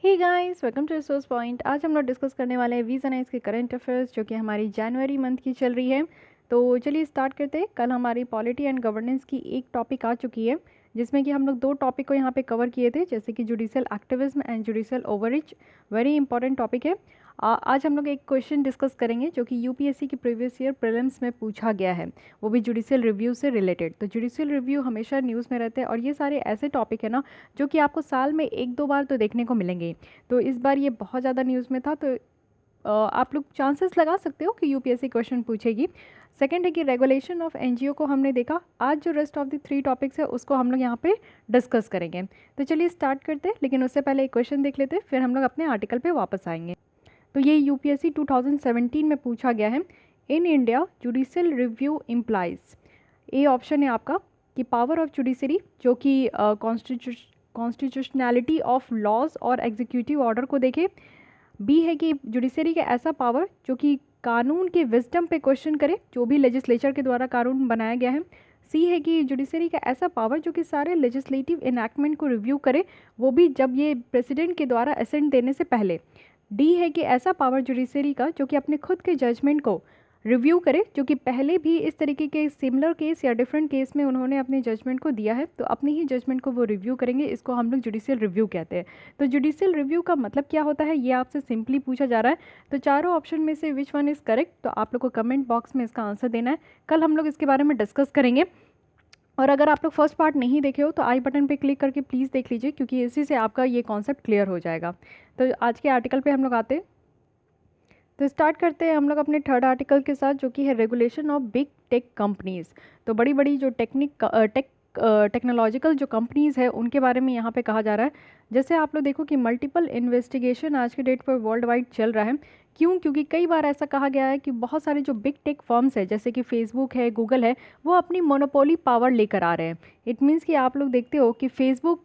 Hey guys, welcome to resource point. आज हम लोग डिस्कस करने वाले हैं वीज़ा नाइट्स के करंट अफेयर्स जो कि हमारी जनवरी मंथ की चल रही है। तो चलिए स्टार्ट करते हैं। कल हमारी पॉलिटी एंड गवर्नेंस की एक टॉपिक आ चुकी है जिसमें कि हम लोग दो टॉपिक को यहाँ पे कवर किए थे, जैसे कि judicial activism and judicial overreach. Very important topic है। आज हम लोग एक क्वेश्चन डिस्कस करेंगे जो कि यूपीएससी की प्रीवियस ईयर प्रीलिम्स में पूछा गया है, वो भी जुडिशियल रिव्यू से रिलेटेड। तो जुडिशियल रिव्यू हमेशा न्यूज़ में रहते हैं और ये सारे ऐसे टॉपिक है ना जो कि आपको साल में एक दो बार तो देखने को मिलेंगे। तो इस बार ये बहुत ज़्यादा न्यूज़ में था, तो आप लोग चांसेस लगा सकते हो कि यूपीएससी क्वेश्चन पूछेगी। सेकंड है कि रेगुलेशन ऑफ एनजीओ को हमने देखा। आज जो rest of the three topics है उसको हम लोग यहाँ पे डिस्कस करेंगे। तो चलिए स्टार्ट करते हैं, लेकिन उससे पहले एक क्वेश्चन देख लेते हैं, फिर हम लोग अपने आर्टिकल पे वापस आएंगे। तो ये यूपीएससी 2017 में पूछा गया है। In India judicial review implies, A option है आपका कि पावर ऑफ जुडिशरी जो कि कॉन्स्टिट्यूशनैलिटी ऑफ लॉज और एग्जीक्यूटिव ऑर्डर को देखे। बी है कि जुडिशरी का ऐसा पावर जो कि कानून के विजडम पे क्वेश्चन करे, जो भी लेजिस्लेचर के द्वारा कानून बनाया गया है। सी है कि जुडिशरी का ऐसा पावर जो कि सारे लेजिस्लेटिव इनैक्टमेंट को रिव्यू करे, वो भी जब ये प्रेसिडेंट के द्वारा असेंट देने से पहले। डी है कि ऐसा पावर जुडिशरी का जो कि अपने खुद के जजमेंट को रिव्यू करे, जो कि पहले भी इस तरीके के सिमिलर केस या डिफरेंट केस में उन्होंने अपने जजमेंट को दिया है, तो अपनी ही जजमेंट को वो रिव्यू करेंगे। इसको हम लोग जुडिशियल रिव्यू कहते हैं। तो जुडिशियल रिव्यू का मतलब क्या होता है, ये आपसे सिंपली पूछा जा रहा है। तो चारों ऑप्शन में से विच वन इज़ करेक्ट, तो आप लोग को कमेंट बॉक्स में इसका आंसर देना है। कल हम लोग इसके बारे में डिस्कस करेंगे। और अगर आप लोग फर्स्ट पार्ट नहीं देखे हो तो आई बटन पे क्लिक करके प्लीज़ देख लीजिए, क्योंकि इसी से आपका ये कॉन्सेप्ट क्लियर हो जाएगा। तो आज के आर्टिकल पे हम लोग आते हैं। तो स्टार्ट करते हैं हम लोग अपने थर्ड आर्टिकल के साथ, जो कि है regulation of big tech companies. तो बड़ी बड़ी जो टेक्नोलॉजिकल जो कंपनीज़ है उनके बारे में यहाँ पे कहा जा रहा है। जैसे आप लोग देखो कि मल्टीपल इन्वेस्टिगेशन आज के डेट पर वर्ल्ड वाइड चल रहा है। क्यों? क्योंकि कई बार ऐसा कहा गया है कि बहुत सारे जो बिग टेक फर्म्स है, जैसे कि फेसबुक है, गूगल है, वो अपनी मोनोपोली पावर लेकर आ रहे हैं। इट मीन्स कि आप लोग देखते हो कि फेसबुक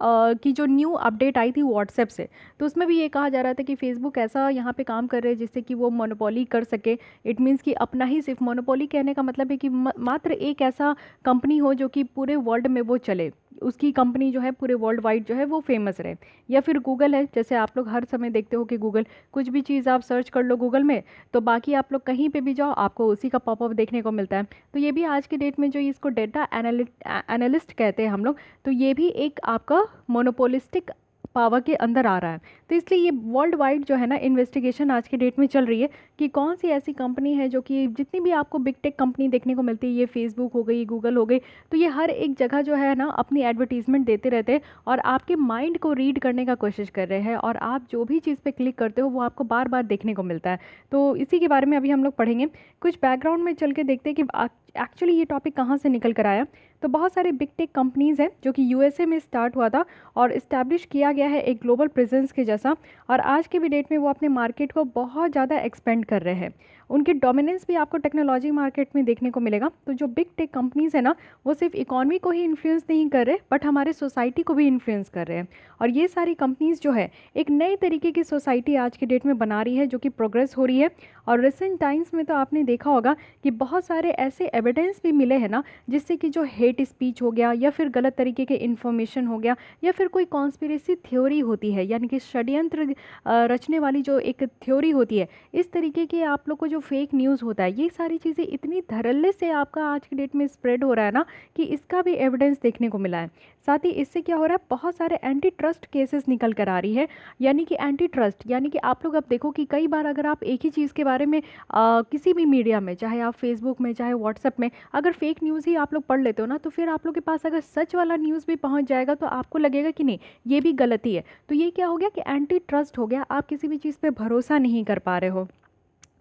की जो न्यू अपडेट आई थी व्हाट्सएप से, तो उसमें भी ये कहा जा रहा था कि फेसबुक ऐसा यहाँ पे काम कर रहे हैं जिससे कि वो मोनोपोली कर सके। इट मीन्स कि अपना ही, सिर्फ मोनोपोली कहने का मतलब है कि मात्र एक ऐसा कंपनी हो जो कि पूरे वर्ल्ड में वो चले, उसकी कंपनी जो है पूरे वर्ल्ड वाइड जो है वो फेमस रहे। या फिर गूगल है, जैसे आप लोग हर समय देखते हो कि गूगल, कुछ भी चीज़ आप सर्च कर लो गूगल में, तो बाकी आप लोग कहीं पे भी जाओ आपको उसी का पॉपअप देखने को मिलता है। तो ये भी आज के डेट में जो इसको डेटा एनालिस्ट कहते हैं हम लोग, तो ये भी एक आपका मोनोपोलिस्टिक पावर के अंदर आ रहा है। तो इसलिए ये वर्ल्ड वाइड जो है ना इन्वेस्टिगेशन आज की डेट में चल रही है कि कौन सी ऐसी कंपनी है जो कि, जितनी भी आपको बिग टेक कंपनी देखने को मिलती है, ये फेसबुक हो गई, गूगल हो गई, तो ये हर एक जगह जो है ना अपनी एडवर्टीजमेंट देते रहते हैं और आपके माइंड को रीड करने का कोशिश कर रहे हैं, और आप जो भी चीज़ पे क्लिक करते हो वो आपको बार बार देखने को मिलता है। तो इसी के बारे में अभी हम लोग पढ़ेंगे। कुछ बैकग्राउंड में चल के देखते हैं कि एक्चुअली ये टॉपिक कहाँ से निकल कर आया। तो बहुत सारे बिग टेक कंपनीज़ हैं जो कि यूएसए में स्टार्ट हुआ था और इस्टेब्लिश किया गया है एक ग्लोबल प्रेजेंस के जैसा, और आज के भी डेट में वो अपने मार्केट को बहुत ज़्यादा एक्सपेंड कर रहे हैं। उनकी डोमिनेंस भी आपको टेक्नोलॉजी मार्केट में देखने को मिलेगा। तो जो बिग टेक कंपनीज़ है ना, वो सिर्फ इकॉनमी को ही इन्फ्लुएंस नहीं कर रहे, बट हमारे सोसाइटी को भी इन्फ्लुएंस कर रहे हैं। और ये सारी कंपनीज़ जो है एक नई तरीके की सोसाइटी आज के डेट में बना रही है, जो कि प्रोग्रेस हो रही है। और रिसेंट टाइम्स में तो आपने देखा होगा कि बहुत सारे ऐसे एविडेंस भी मिले हैं ना, जिससे कि जो हेट स्पीच हो गया, या फिर गलत तरीके के इन्फॉर्मेशन हो गया, या फिर कोई कॉन्स्पिरेसी थ्योरी होती है, यानी कि षड्यंत्र रचने वाली जो एक थ्योरी होती है, इस तरीके के आप लोग को जो फेक न्यूज़ होता है, ये सारी चीज़ें इतनी धड़ल्ले से आपका आज की डेट में स्प्रेड हो रहा है ना कि इसका भी एविडेंस देखने को मिला है। साथ ही इससे क्या हो रहा है, बहुत सारे एंटी ट्रस्ट केसेस निकल कर आ रही है। यानी कि एंटी ट्रस्ट, यानी कि आप लोग अब देखो कि कई बार अगर आप एक ही चीज़ के बारे में किसी भी मीडिया में, चाहे आप फेसबुक में, चाहे व्हाट्सएप में, अगर फेक न्यूज़ ही आप लोग पढ़ लेते हो ना, तो फिर आप लोग के पास अगर सच वाला न्यूज़ भी पहुंच जाएगा तो आपको लगेगा कि नहीं, ये भी गलती है। तो ये क्या हो गया कि एंटी ट्रस्ट हो गया, आप किसी भी चीज़ पे भरोसा नहीं कर पा रहे हो।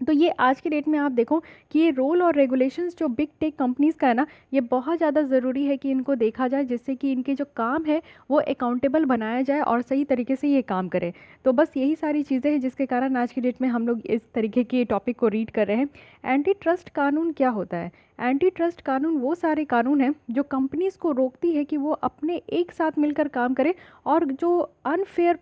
तो ये आज की डेट में आप देखो कि ये रोल और रेगुलेशंस जो बिग टेक कंपनीज़ का है ना, ये बहुत ज़्यादा ज़रूरी है कि इनको देखा जाए, जिससे कि इनके जो काम है वो अकाउंटेबल बनाया जाए और सही तरीके से ये काम करे। तो बस यही सारी चीज़ें हैं जिसके कारण आज की डेट में हम लोग इस तरीके के टॉपिक को रीड कर रहे हैं। एंटी ट्रस्ट कानून क्या होता है? एंटी ट्रस्ट कानून वो सारे कानून हैं जो कंपनीज़ को रोकती है कि वो अपने एक साथ मिलकर काम करें, और जो अनफेयर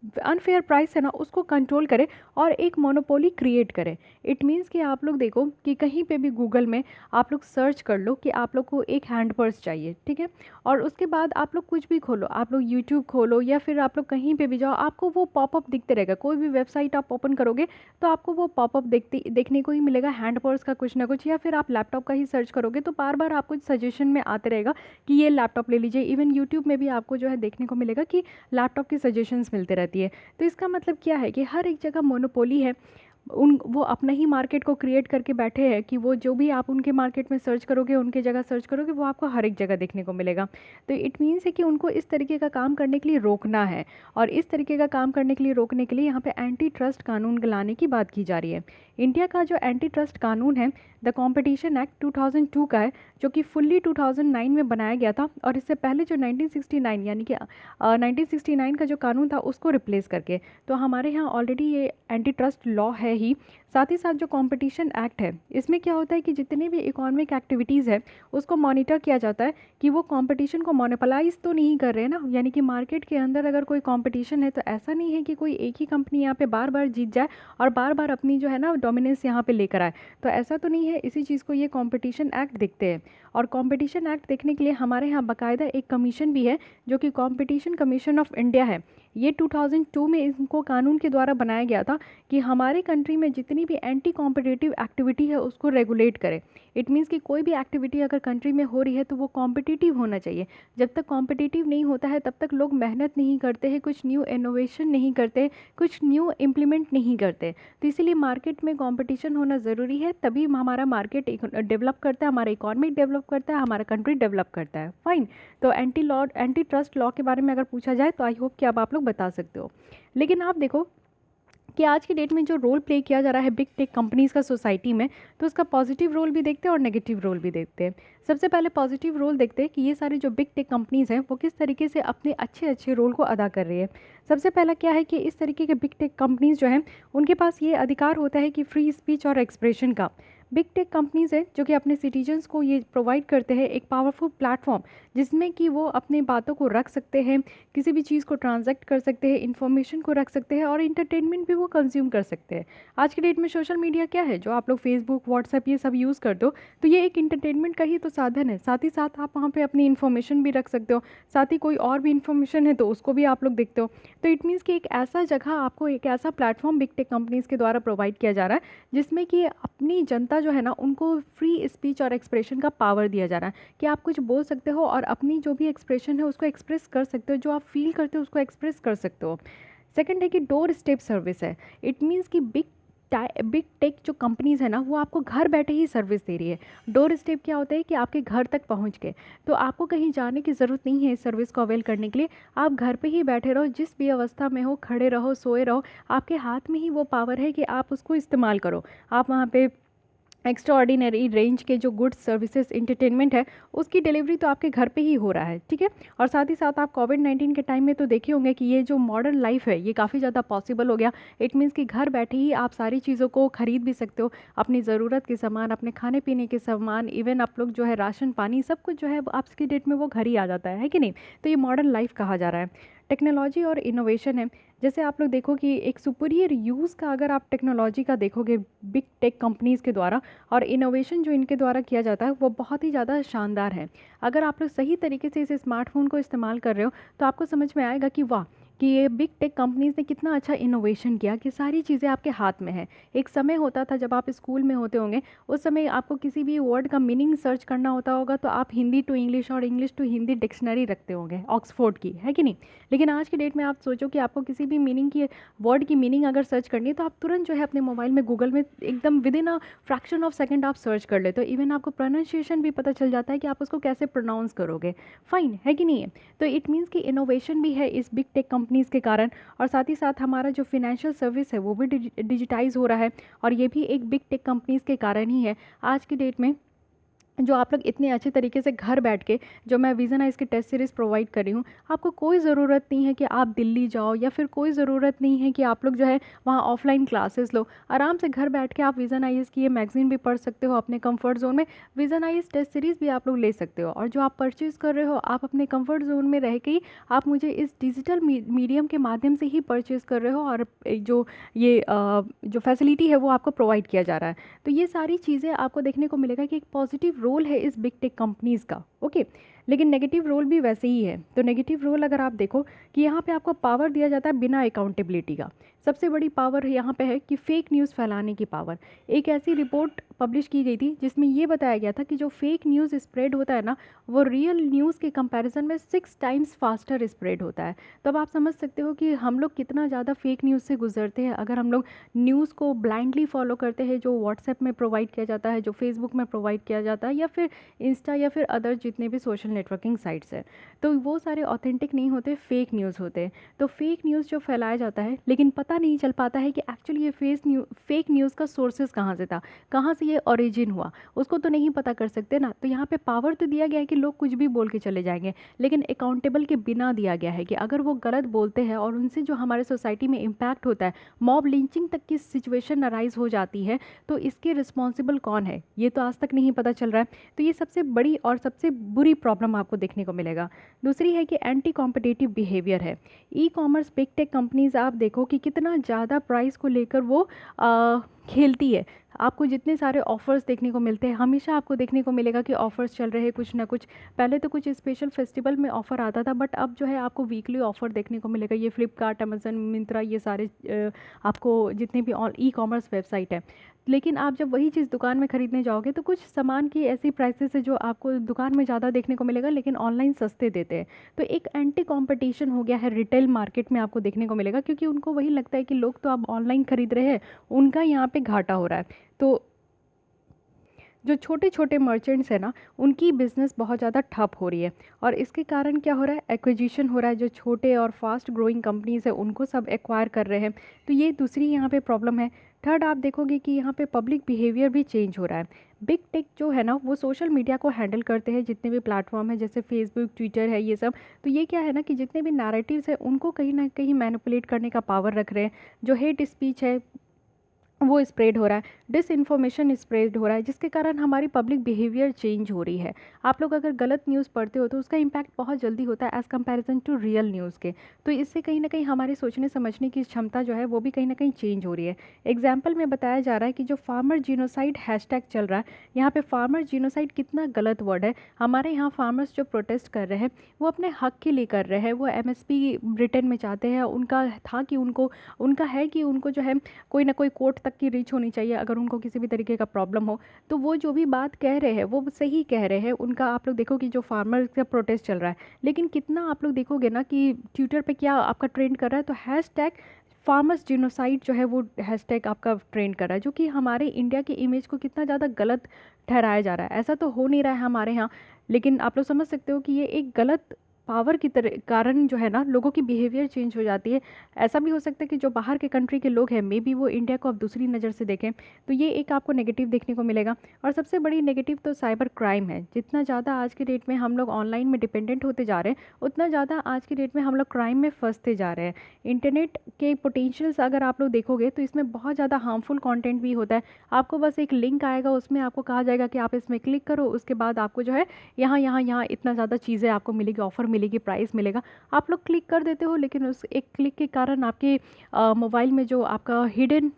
अनफेयर प्राइस है ना उसको कंट्रोल करे और एक मोनोपोली क्रिएट करे। इट मीन्स कि आप लोग देखो कि कहीं पे भी गूगल में आप लोग सर्च कर लो कि आप लोग को एक हैंड पर्स चाहिए, ठीक है, और उसके बाद आप लोग कुछ भी खोलो, आप लोग यूट्यूब खोलो या फिर आप लोग कहीं पे भी जाओ, आपको वो पॉपअप दिखते रहेगा। कोई भी वेबसाइट आप ओपन करोगे तो आपको वो पॉपअप देखने को ही मिलेगा हैंड पर्स का कुछ ना कुछ, या फिर आप लैपटॉप का ही सर्च करोगे तो बार बार आपको सजेशन में आते रहेगा कि ये लैपटॉप ले लीजिए। इवन यूट्यूब में भी आपको जो है देखने को मिलेगा कि लैपटॉप की सजेशंस मिलते रहती है। तो इसका मतलब क्या है कि हर एक जगह मोनोपोली है, उन वो अपना ही मार्केट को क्रिएट करके बैठे हैं कि वो जो भी आप उनके मार्केट में सर्च करोगे, उनके जगह सर्च करोगे, वो आपको हर एक जगह देखने को मिलेगा। तो इट मीन्स है कि उनको इस तरीके का काम करने के लिए रोकना है, और इस तरीके का काम करने के लिए रोकने के लिए यहाँ पे एंटी ट्रस्ट कानून लाने की बात की जा रही है। इंडिया का जो एंटी ट्रस्ट कानून है द कॉम्पिटिशन एक्ट 2002 का है, जो कि फुल्ली 2009 में बनाया गया था, और इससे पहले जो 1969 यानी कि 1969 का जो कानून था उसको रिप्लेस करके। तो हमारे यहाँ ऑलरेडी ये एंटी ट्रस्ट लॉ है ही। साथ ही साथ जो कंपटीशन एक्ट है इसमें क्या होता है कि जितने भी इकोनॉमिक एक्टिविटीज़ है उसको मॉनिटर किया जाता है कि वो कंपटीशन को मोनोपलाइज तो नहीं कर रहे हैं ना, यानी कि मार्केट के अंदर अगर कोई कंपटीशन है तो ऐसा नहीं है कि कोई एक ही कंपनी यहाँ पे बार बार जीत जाए और बार बार अपनी जो है ना डोमिनेंस यहाँ पे लेकर आए, तो ऐसा तो नहीं है। इसी चीज़ को ये कंपटीशन एक्ट देखते हैं, और कंपटीशन एक्ट देखने के लिए हमारे यहाँ बाकायदा एक कमीशन भी है जो कि कंपटीशन कमीशन ऑफ इंडिया है। ये 2002 में इनको कानून के द्वारा बनाया गया था कि हमारे कंट्री में जितनी भी एंटी कॉम्पिटिटिव एक्टिविटी है उसको रेगुलेट करे। इट मीन्स कि कोई भी एक्टिविटी अगर कंट्री में हो रही है तो वो कॉम्पिटिटिव होना चाहिए। जब तक कॉम्पिटिटिव नहीं होता है तब तक लोग मेहनत नहीं करते हैं, कुछ न्यू इनोवेशन नहीं करते, कुछ न्यू इम्प्लीमेंट नहीं करते। तो इसीलिए मार्केट में कॉम्पिटिशन होना ज़रूरी है, तभी हमारा मार्केट डेवलप करता है, हमारा इकोनॉमिक डेवलप करता है, हमारा कंट्री डेवलप करता है। फाइन। तो एंटी ट्रस्ट लॉ के बारे में अगर पूछा जाए तो आई होप कि अब आप लोग बता सकते हो। लेकिन आप देखो कि आज की डेट में जो रोल प्ले किया जा रहा है बिग टेक कंपनीज़ का सोसाइटी में, तो उसका पॉजिटिव रोल भी देखते हैं और नेगेटिव रोल भी देखते हैं। सबसे पहले पॉजिटिव रोल देखते हैं कि ये सारी जो बिग टेक कंपनीज़ हैं वो किस तरीके से अपने अच्छे अच्छे रोल को अदा कर रही है। सबसे पहला क्या है कि इस तरीके के बिग टेक कंपनीज़ जो हैं उनके पास ये अधिकार होता है कि फ्री स्पीच और एक्सप्रेशन का। बिग टेक कंपनीज़ हैं जो कि अपने सिटीजन्स को ये प्रोवाइड करते हैं एक पावरफुल प्लेटफॉर्म, जिसमें कि वो अपने बातों को रख सकते हैं, किसी भी चीज़ को ट्रांजैक्ट कर सकते हैं, इन्फॉर्मेशन को रख सकते हैं, और इंटरटेनमेंट भी वो कंज्यूम कर सकते हैं। आज की डेट में सोशल मीडिया क्या है, जो आप लोग फेसबुक व्हाट्सएप ये सब यूज़ करते हो, तो ये एक इंटरटेनमेंट का ही तो साधन है। साथ ही साथ आप वहाँ पे अपनी इन्फॉर्मेशन भी रख सकते हो, साथ ही कोई और भी इन्फॉर्मेशन है तो उसको भी आप लोग देखते हो। तो इट मीन्स कि एक ऐसा जगह आपको, एक ऐसा प्लेटफॉर्म बिग टेक कंपनीज़ के द्वारा प्रोवाइड किया जा रहा है जिसमें कि अपनी जनता जो है ना उनको फ्री स्पीच और एक्सप्रेशन का पावर दिया जा रहा है कि आप कुछ बोल सकते हो और अपनी जो भी एक्सप्रेशन है उसको एक्सप्रेस कर सकते हो, जो आप फील करते हो उसको एक्सप्रेस कर सकते हो। सेकंड है कि डोर स्टेप सर्विस है। इट मीन्स कि बिग टेक जो कंपनीज़ है ना वो आपको घर बैठे ही सर्विस दे रही है। डोर स्टेप क्या होता है कि आपके घर तक पहुंच के, तो आपको कहीं जाने की ज़रूरत नहीं है इस सर्विस को अवेल करने के लिए। आप घर पे ही बैठे रहो, जिस भी अवस्था में हो, खड़े रहो, सोए रहो, आपके हाथ में ही वो पावर है कि आप उसको इस्तेमाल करो। आप वहाँ पे एक्स्ट्रा ऑर्डिनरी रेंज के जो गुड्स सर्विसेज इंटरटेनमेंट है उसकी डिलीवरी तो आपके घर पे ही हो रहा है, ठीक है। और साथ ही साथ आप कोविड-19 के टाइम में तो देखे होंगे कि ये जो मॉडर्न लाइफ है ये काफ़ी ज़्यादा पॉसिबल हो गया। इट मीन्स कि घर बैठे ही आप सारी चीज़ों को खरीद भी सकते हो, अपनी ज़रूरत के सामान, अपने खाने पीने के सामान, इवन आप लोग जो है राशन पानी सब कुछ जो है आज की डेट में वो घर ही आ जाता है कि नहीं। तो ये मॉडर्न लाइफ कहा जा रहा है। टेक्नोलॉजी और इनोवेशन है। जैसे आप लोग देखो कि एक सुपीरियर यूज़ का अगर आप टेक्नोलॉजी का देखोगे बिग टेक कंपनीज़ के द्वारा, और इनोवेशन जो इनके द्वारा किया जाता है वो बहुत ही ज़्यादा शानदार है। अगर आप लोग सही तरीके से इस स्मार्टफ़ोन को इस्तेमाल कर रहे हो तो आपको समझ में आएगा कि वाह, कि ये बिग टेक कंपनीज़ ने कितना अच्छा इनोवेशन किया कि सारी चीज़ें आपके हाथ में है। एक समय होता था जब आप स्कूल में होते होंगे, उस समय आपको किसी भी वर्ड का मीनिंग सर्च करना होता होगा तो आप हिंदी टू इंग्लिश और इंग्लिश टू हिंदी डिक्शनरी रखते होंगे ऑक्सफोर्ड की, है कि नहीं। लेकिन आज की डेट में आप सोचो कि आपको किसी भी मीनिंग की वर्ड की मीनिंग अगर सर्च करनी है तो आप तुरंत जो है अपने मोबाइल में गूगल में एकदम with in a fraction of second आप सर्च कर लेते हो। इवन आपको प्रोनाउंसिएशन भी पता चल जाता है कि आप उसको कैसे प्रोनाउंस करोगे। फाइन, है कि नहीं है। तो इट मीन्स कि इनोवेशन भी है इस बिग टेक कंपनीज़ के कारण, और साथ ही साथ हमारा जो फिनेंशियल सर्विस है वो भी डिजिटाइज हो रहा है, और ये भी एक बिग टेक कंपनीज़ के कारण ही है। आज की डेट में जो आप लोग इतने अच्छे तरीके से घर बैठ के जो मैं विज़न की टेस्ट सीरीज़ प्रोवाइड कर रही हूँ, आपको कोई ज़रूरत नहीं है कि आप दिल्ली जाओ, या फिर कोई ज़रूरत नहीं है कि आप लोग जो है वहाँ ऑफलाइन क्लासेस लो। आराम से घर बैठ के आप विज़न की ये मैगज़ीन भी पढ़ सकते हो अपने कंफर्ट ज़ोन में। विज़न टेस्ट सीरीज़ भी आप लोग ले सकते हो, और जो आप परचेज़ कर रहे हो आप अपने कंफर्ट ज़ोन में रह के ही आप मुझे इस डिजिटल मीडियम के माध्यम से ही परचेज़ कर रहे हो, और जो ये जो फैसिलिटी है वो आपको प्रोवाइड किया जा रहा है। तो ये सारी चीज़ें आपको देखने को मिलेगा कि एक पॉजिटिव रोल है इस बिग टेक कंपनीज़ का। ओके, लेकिन नेगेटिव रोल भी वैसे ही है। तो नेगेटिव रोल अगर आप देखो कि यहाँ पे आपको पावर दिया जाता है बिना अकाउंटेबिलिटी का। सबसे बड़ी पावर यहाँ पे है कि फेक न्यूज़ फैलाने की पावर। एक ऐसी रिपोर्ट पब्लिश की गई थी जिसमें ये बताया गया था कि जो फेक न्यूज़ स्प्रेड होता है ना, वो रियल न्यूज़ के कंपैरिजन में 6 टाइम्स फास्टर स्प्रेड होता है। तो अब आप समझ सकते हो कि हम लोग कितना ज़्यादा फेक न्यूज़ से गुजरते हैं अगर हम लोग न्यूज़ को ब्लाइंडली फॉलो करते हैं, जो व्हाट्सएप में प्रोवाइड किया जाता है, जो फेसबुक में प्रोवाइड किया जाता है, या फिर इंस्टा या फिर अदर जितने भी सोशल नेटवर्किंग साइट्स हैं। तो वो सारे ऑथेंटिक नहीं होते, फेक न्यूज़ होते हैं। तो फेक न्यूज़ जो फैलाया जाता है, लेकिन पता नहीं चल पाता है कि एक्चुअली ये फेक न्यूज़ का सोर्सेज कहाँ से था, कहाँ से ये ओरिजिन हुआ, उसको तो नहीं पता कर सकते ना। तो यहाँ पे पावर तो दिया गया है कि लोग कुछ भी बोल के चले जाएंगे, लेकिन अकाउंटेबल के बिना दिया गया है कि अगर वो गलत बोलते हैं और उनसे जो हमारे सोसाइटी में इम्पैक्ट होता है, मॉब लिंचिंग तक की सिचुएशन अराइज हो जाती है, तो इसके रिस्पॉन्सिबल कौन है ये तो आज तक नहीं पता चल रहा है। तो ये सबसे बड़ी और सबसे बुरी प्रॉब्लम आपको देखने को मिलेगा। दूसरी है कि एंटी कॉम्पिटिटिव बिहेवियर है। E commerce big tech companies आप देखो कि कितना ज़्यादा प्राइस को लेकर वो खेलती है। आपको जितने सारे ऑफ़र्स देखने को मिलते हैं, हमेशा आपको देखने को मिलेगा कि ऑफ़र्स चल रहे हैं कुछ ना कुछ। पहले तो कुछ स्पेशल फेस्टिवल में ऑफ़र आता था, बट अब जो है आपको वीकली ऑफ़र देखने को मिलेगा। ये फ्लिपकार्ट, अमेज़न, मिंत्रा, ये सारे आपको जितने भी ई कॉमर्स वेबसाइट है। लेकिन आप जब वही चीज़ दुकान में ख़रीदने जाओगे तो कुछ सामान की ऐसी प्राइसेस है जो आपको दुकान में ज़्यादा देखने को मिलेगा, लेकिन ऑनलाइन सस्ते देते हैं। तो एक एंटी कॉम्पिटिशन हो गया है रिटेल मार्केट में, आपको देखने को मिलेगा, क्योंकि उनको वही लगता है कि लोग तो अब ऑनलाइन खरीद रहे हैं, उनका यहाँ पे घाटा हो रहा है। तो जो छोटे छोटे मर्चेंट्स हैं ना, उनकी बिज़नेस बहुत ज़्यादा ठप हो रही है, और इसके कारण क्या हो रहा है, एक्विजिशन हो रहा है। जो छोटे और फास्ट ग्रोइंग कंपनीज़ है उनको सब एक्वायर कर रहे हैं। तो ये दूसरी यहाँ पे प्रॉब्लम है। थर्ड, आप देखोगे कि यहाँ पे पब्लिक बिहेवियर भी चेंज हो रहा है। बिग टेक जो है ना, वो सोशल मीडिया को हैंडल करते हैं, जितने भी प्लेटफॉर्म है जैसे फेसबुक, ट्विटर है, ये सब। तो ये क्या है ना कि जितने भी नैरेटिव्स है उनको कहीं ना कहीं मैनिपुलेट करने का पावर रख रहे हैं। जो हेट स्पीच है वो स्प्रेड हो रहा है, डिस इन्फॉर्मेशन स्प्रेड हो रहा है, जिसके कारण हमारी पब्लिक बिहेवियर चेंज हो रही है। आप लोग अगर गलत न्यूज़ पढ़ते हो तो उसका इम्पैक्ट बहुत जल्दी होता है as comparison to real news के। तो इससे कहीं ना कहीं हमारी सोचने समझने की क्षमता जो है वो भी कहीं ना कहीं चेंज हो रही है। एग्जाम्पल में बताया जा रहा है कि जो फार्मर जीनोसाइड हैशटैग चल रहा है, यहाँ पे फार्मर जीनोसाइड कितना गलत वर्ड है। हमारे यहाँ फार्मर्स जो प्रोटेस्ट कर रहे हैं वो अपने हक के लिए कर रहे हैं, वो एमएसपी ब्रिटेन में चाहते हैं। उनका था कि उनका है कि उनको जो है कोई ना कोई कोर्ट तक की रीच होनी चाहिए अगर उनको किसी भी तरीके का प्रॉब्लम हो। तो वो जो भी बात कह रहे हैं वो सही कह रहे हैं। उनका आप लोग देखो कि जो फार्मर का प्रोटेस्ट चल रहा है, लेकिन कितना आप लोग देखोगे ना कि ट्विटर पे क्या आपका ट्रेंड कर रहा है, तो हैशटैग फार्मर्स जीनोसाइड जो है वो हैशटैग आपका ट्रेंड कर रहा है, जो कि हमारे इंडिया की इमेज को कितना ज़्यादा गलत ठहराया जा रहा है। ऐसा तो हो नहीं रहा है हमारे यहाँ, लेकिन आप लोग समझ सकते हो कि ये एक गलत पावर की तरह कारण जो है ना, लोगों की बिहेवियर चेंज हो जाती है। ऐसा भी हो सकता है कि जो बाहर के कंट्री के लोग हैं, मे बी वो इंडिया को अब दूसरी नज़र से देखें। तो ये एक आपको नेगेटिव देखने को मिलेगा। और सबसे बड़ी नेगेटिव तो साइबर क्राइम है। जितना ज़्यादा आज के डेट में हम लोग ऑनलाइन में डिपेंडेंट होते जा रहे हैं, उतना ज़्यादा आज के डेट में हम लोग क्राइम में फंसते जा रहे हैं। इंटरनेट के पोटेंशियल्स अगर आप लोग देखोगे तो इसमें बहुत ज़्यादा हार्मफुल कंटेंट भी होता है। आपको बस एक लिंक आएगा, उसमें आपको कहा जाएगा कि आप इसमें क्लिक करो, उसके बाद आपको जो है यहाँ यहाँ यहाँ इतना ज़्यादा चीज़ें आपको मिलेगी, ऑफ़र मिलेगी, प्राइस मिलेगा। आप लोग क्लिक कर देते हो, लेकिन उस एक क्लिक के कारण आपके मोबाइल में जो आपका हिडन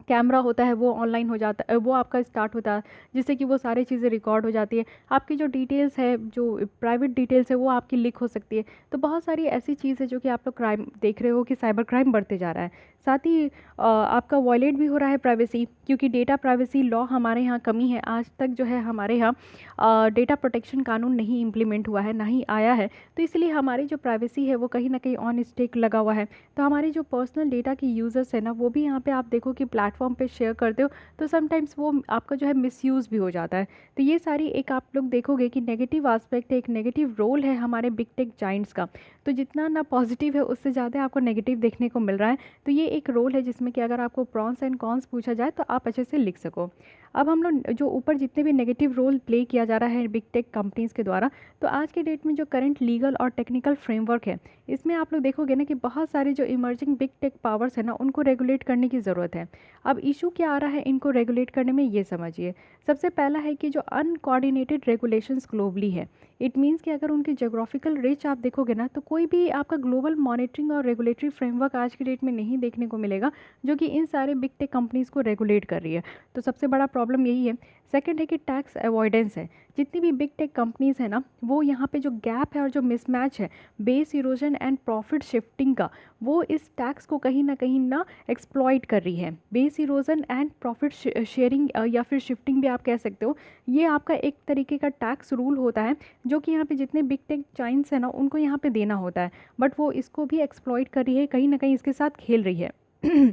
कैमरा होता है वो ऑनलाइन हो जाता है, वो आपका स्टार्ट होता है, जिससे कि वो सारी चीज़ें रिकॉर्ड हो जाती है। आपकी जो डिटेल्स है, जो प्राइवेट डिटेल्स है, वो आपकी लीक हो सकती है। तो बहुत सारी ऐसी चीज़ है जो कि आप लोग क्राइम देख रहे हो कि साइबर क्राइम बढ़ते जा रहा है। साथ ही आपका वॉयलेट भी हो रहा है प्राइवेसी, क्योंकि डेटा प्राइवेसी लॉ हमारे यहाँ कमी है। आज तक जो है हमारे यहाँ डेटा प्रोटेक्शन कानून नहीं इम्प्लीमेंट हुआ है, ना ही आया है। तो इसलिए हमारी जो प्राइवेसी है वो कहीं ना कहीं ऑन स्टेक लगा हुआ है। तो हमारी जो पर्सनल डेटा की यूज़र्स है ना, वो भी यहाँ पे आप देखो कि प्लेटफॉर्म पे शेयर करते हो, तो समटाइम्स वो आपका जो है मिसयूज़ भी हो जाता है। तो ये सारी एक आप लोग देखोगे कि नेगेटिव आस्पेक्ट है, एक नेगेटिव रोल है हमारे बिग टेक जाइंट्स का। तो जितना ना पॉजिटिव है उससे ज़्यादा आपको नेगेटिव देखने को मिल रहा है। तो ये एक रोल है जिसमें कि अगर आपको प्रॉन्स एंड कॉन्स पूछा जाए तो आप अच्छे से लिख सको। अब हम लोग जो ऊपर जितने भी नेगेटिव रोल प्ले किया जा रहा है बिग टेक कंपनीज़ के द्वारा, तो आज के डेट में जो करंट लीगल और टेक्निकल फ्रेमवर्क है, इसमें आप लोग देखोगे ना कि बहुत सारे जो इमर्जिंग बिग टेक पावर्स है ना, उनको रेगुलेट करने की ज़रूरत है। अब इशू क्या आ रहा है इनको रेगुलेट करने में, ये समझिए। सबसे पहला है कि जो अनकोऑर्डिनेटेड रेगुलेशंस ग्लोबली है, इट मीन्स कि अगर उनकी जोग्राफिकल रीच आप देखोगे ना, तो कोई भी आपका ग्लोबल मॉनिटरिंग और रेगुलेटरी फ्रेमवर्क आज की डेट में नहीं देखने को मिलेगा जो कि इन सारे बिग टेक कंपनीज़ को रेगुलेट कर रही है। तो सबसे बड़ा प्रॉब्लम यही है। सेकंड है कि टैक्स अवॉइडेंस है। जितनी भी बिग टेक कंपनीज़ है ना, वो यहाँ पे जो गैप है और जो मिसमैच है base erosion and profit shifting का, वो इस टैक्स को कहीं ना एक्सप्लॉइट कर रही है। Base erosion and profit sharing या फिर शिफ्टिंग भी आप कह सकते हो, ये आपका एक तरीके का टैक्स रूल होता है जो कि यहाँ पे जितने बिग टेक जाइंट्स हैं ना, उनको यहाँ पे देना होता है, बट वो इसको भी एक्सप्लॉइट कर रही है, कहीं ना कहीं इसके साथ खेल रही है।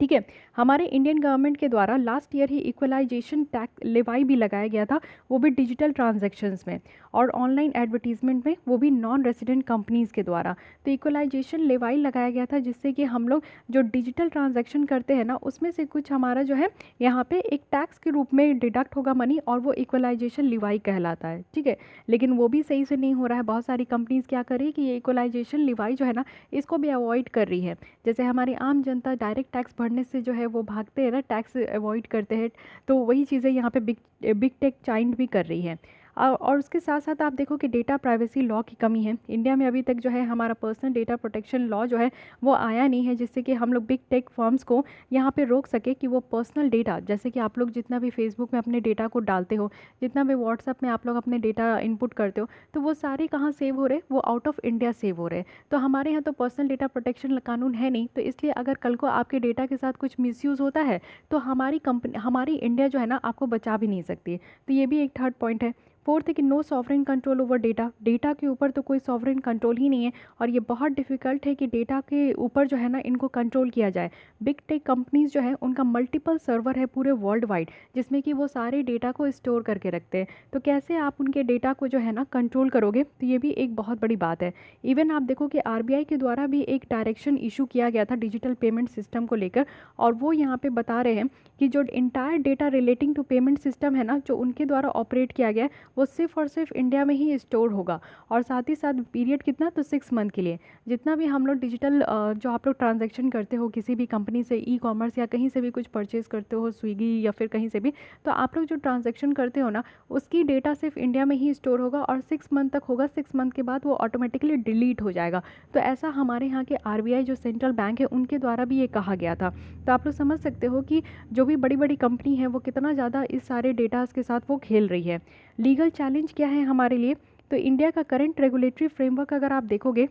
ठीक है। हमारे इंडियन गवर्नमेंट के द्वारा लास्ट ईयर ही इक्वलाइजेशन टैक्स लेवाई भी लगाया गया था, वो भी डिजिटल ट्रांजैक्शंस में और ऑनलाइन एडवर्टीजमेंट में, वो भी नॉन रेसिडेंट कंपनीज़ के द्वारा। तो इक्वलाइजेशन लेवाई लगाया गया था जिससे कि हम लोग जो डिजिटल ट्रांजैक्शन करते हैं ना, उसमें से कुछ हमारा जो है यहाँ पे एक टैक्स के रूप में डिडक्ट होगा मनी, और वो इक्वलाइजेशन लेवाई कहलाता है। ठीक है। लेकिन वो भी सही से नहीं हो रहा है। बहुत सारी कंपनीज़ क्या कर रही है कि ये इक्वलाइजेशन लेवाई जो है ना, इसको भी अवॉइड कर रही है। जैसे हमारी आम जनता डायरेक्ट टैक्स भरने से जो है वो भागते हैं ना, टैक्स अवॉइड करते हैं, तो वही चीज़ें यहाँ पे बिग टेक जाइंट भी कर रही है। और उसके साथ साथ आप देखो कि डेटा प्राइवेसी लॉ की कमी है इंडिया में। अभी तक जो है हमारा पर्सनल डेटा प्रोटेक्शन लॉ जो है वो आया नहीं है, जिससे कि हम लोग बिग टेक फर्म्स को यहाँ पे रोक सके कि वो पर्सनल डेटा, जैसे कि आप लोग जितना भी फेसबुक में अपने डेटा को डालते हो, जितना भी व्हाट्सअप में आप लोग अपने डेटा इनपुट करते हो, तो वो सारे कहाँ सेव हो रहे, वो आउट ऑफ इंडिया सेव हो रहे। तो हमारे यहाँ तो पर्सनल डेटा प्रोटेक्शन कानून है नहीं, तो इसलिए अगर कल को आपके डेटा के साथ कुछ मिसयूज़ होता है, तो हमारी कंपनी, हमारी इंडिया जो है ना, आपको बचा भी नहीं सकती। तो ये भी एक थर्ड पॉइंट है। फोर्थ है कि no sovereign control over data. Data के ऊपर तो कोई सॉवरेन कंट्रोल ही नहीं है, और ये बहुत डिफिकल्ट है कि डेटा के ऊपर जो है ना, इनको कंट्रोल किया जाए। बिग टेक कंपनीज जो है उनका मल्टीपल सर्वर है पूरे वर्ल्ड वाइड, जिसमें कि वो सारे डेटा को स्टोर करके रखते हैं। तो कैसे आप उनके डेटा को जो है ना कंट्रोल करोगे, तो ये भी एक बहुत बड़ी बात है। इवन आप देखो कि आरबीआई के द्वारा भी एक डायरेक्शन इशू किया गया था डिजिटल पेमेंट सिस्टम को लेकर, और वो यहाँ पे बता रहे हैं कि जो entire data relating to payment system है ना, जो उनके द्वारा ऑपरेट किया गया है, वो सिर्फ और सिर्फ इंडिया में ही स्टोर होगा। और साथ ही साथ पीरियड कितना, तो 6 मंथ के लिए। जितना भी हम लोग डिजिटल जो आप लोग ट्रांजैक्शन करते हो किसी भी कंपनी से, ई कॉमर्स या कहीं से भी कुछ परचेज करते हो, स्विगी या फिर कहीं से भी, तो आप लोग जो ट्रांजैक्शन करते हो ना, उसकी डेटा सिर्फ इंडिया में ही स्टोर होगा और 6 मंथ तक होगा। 6 मंथ के बाद वो ऑटोमेटिकली डिलीट हो जाएगा। तो ऐसा हमारे यहाँ के आरबीआई जो सेंट्रल बैंक है, उनके द्वारा भी ये कहा गया था। तो आप लोग समझ सकते हो कि जो भी बड़ी बड़ी कंपनी है वो कितना ज़्यादा इस सारे डेटास के साथ वो खेल रही है। लीगल चैलेंज क्या है हमारे लिए, तो इंडिया का करंट रेगुलेटरी फ्रेमवर्क अगर आप देखोगे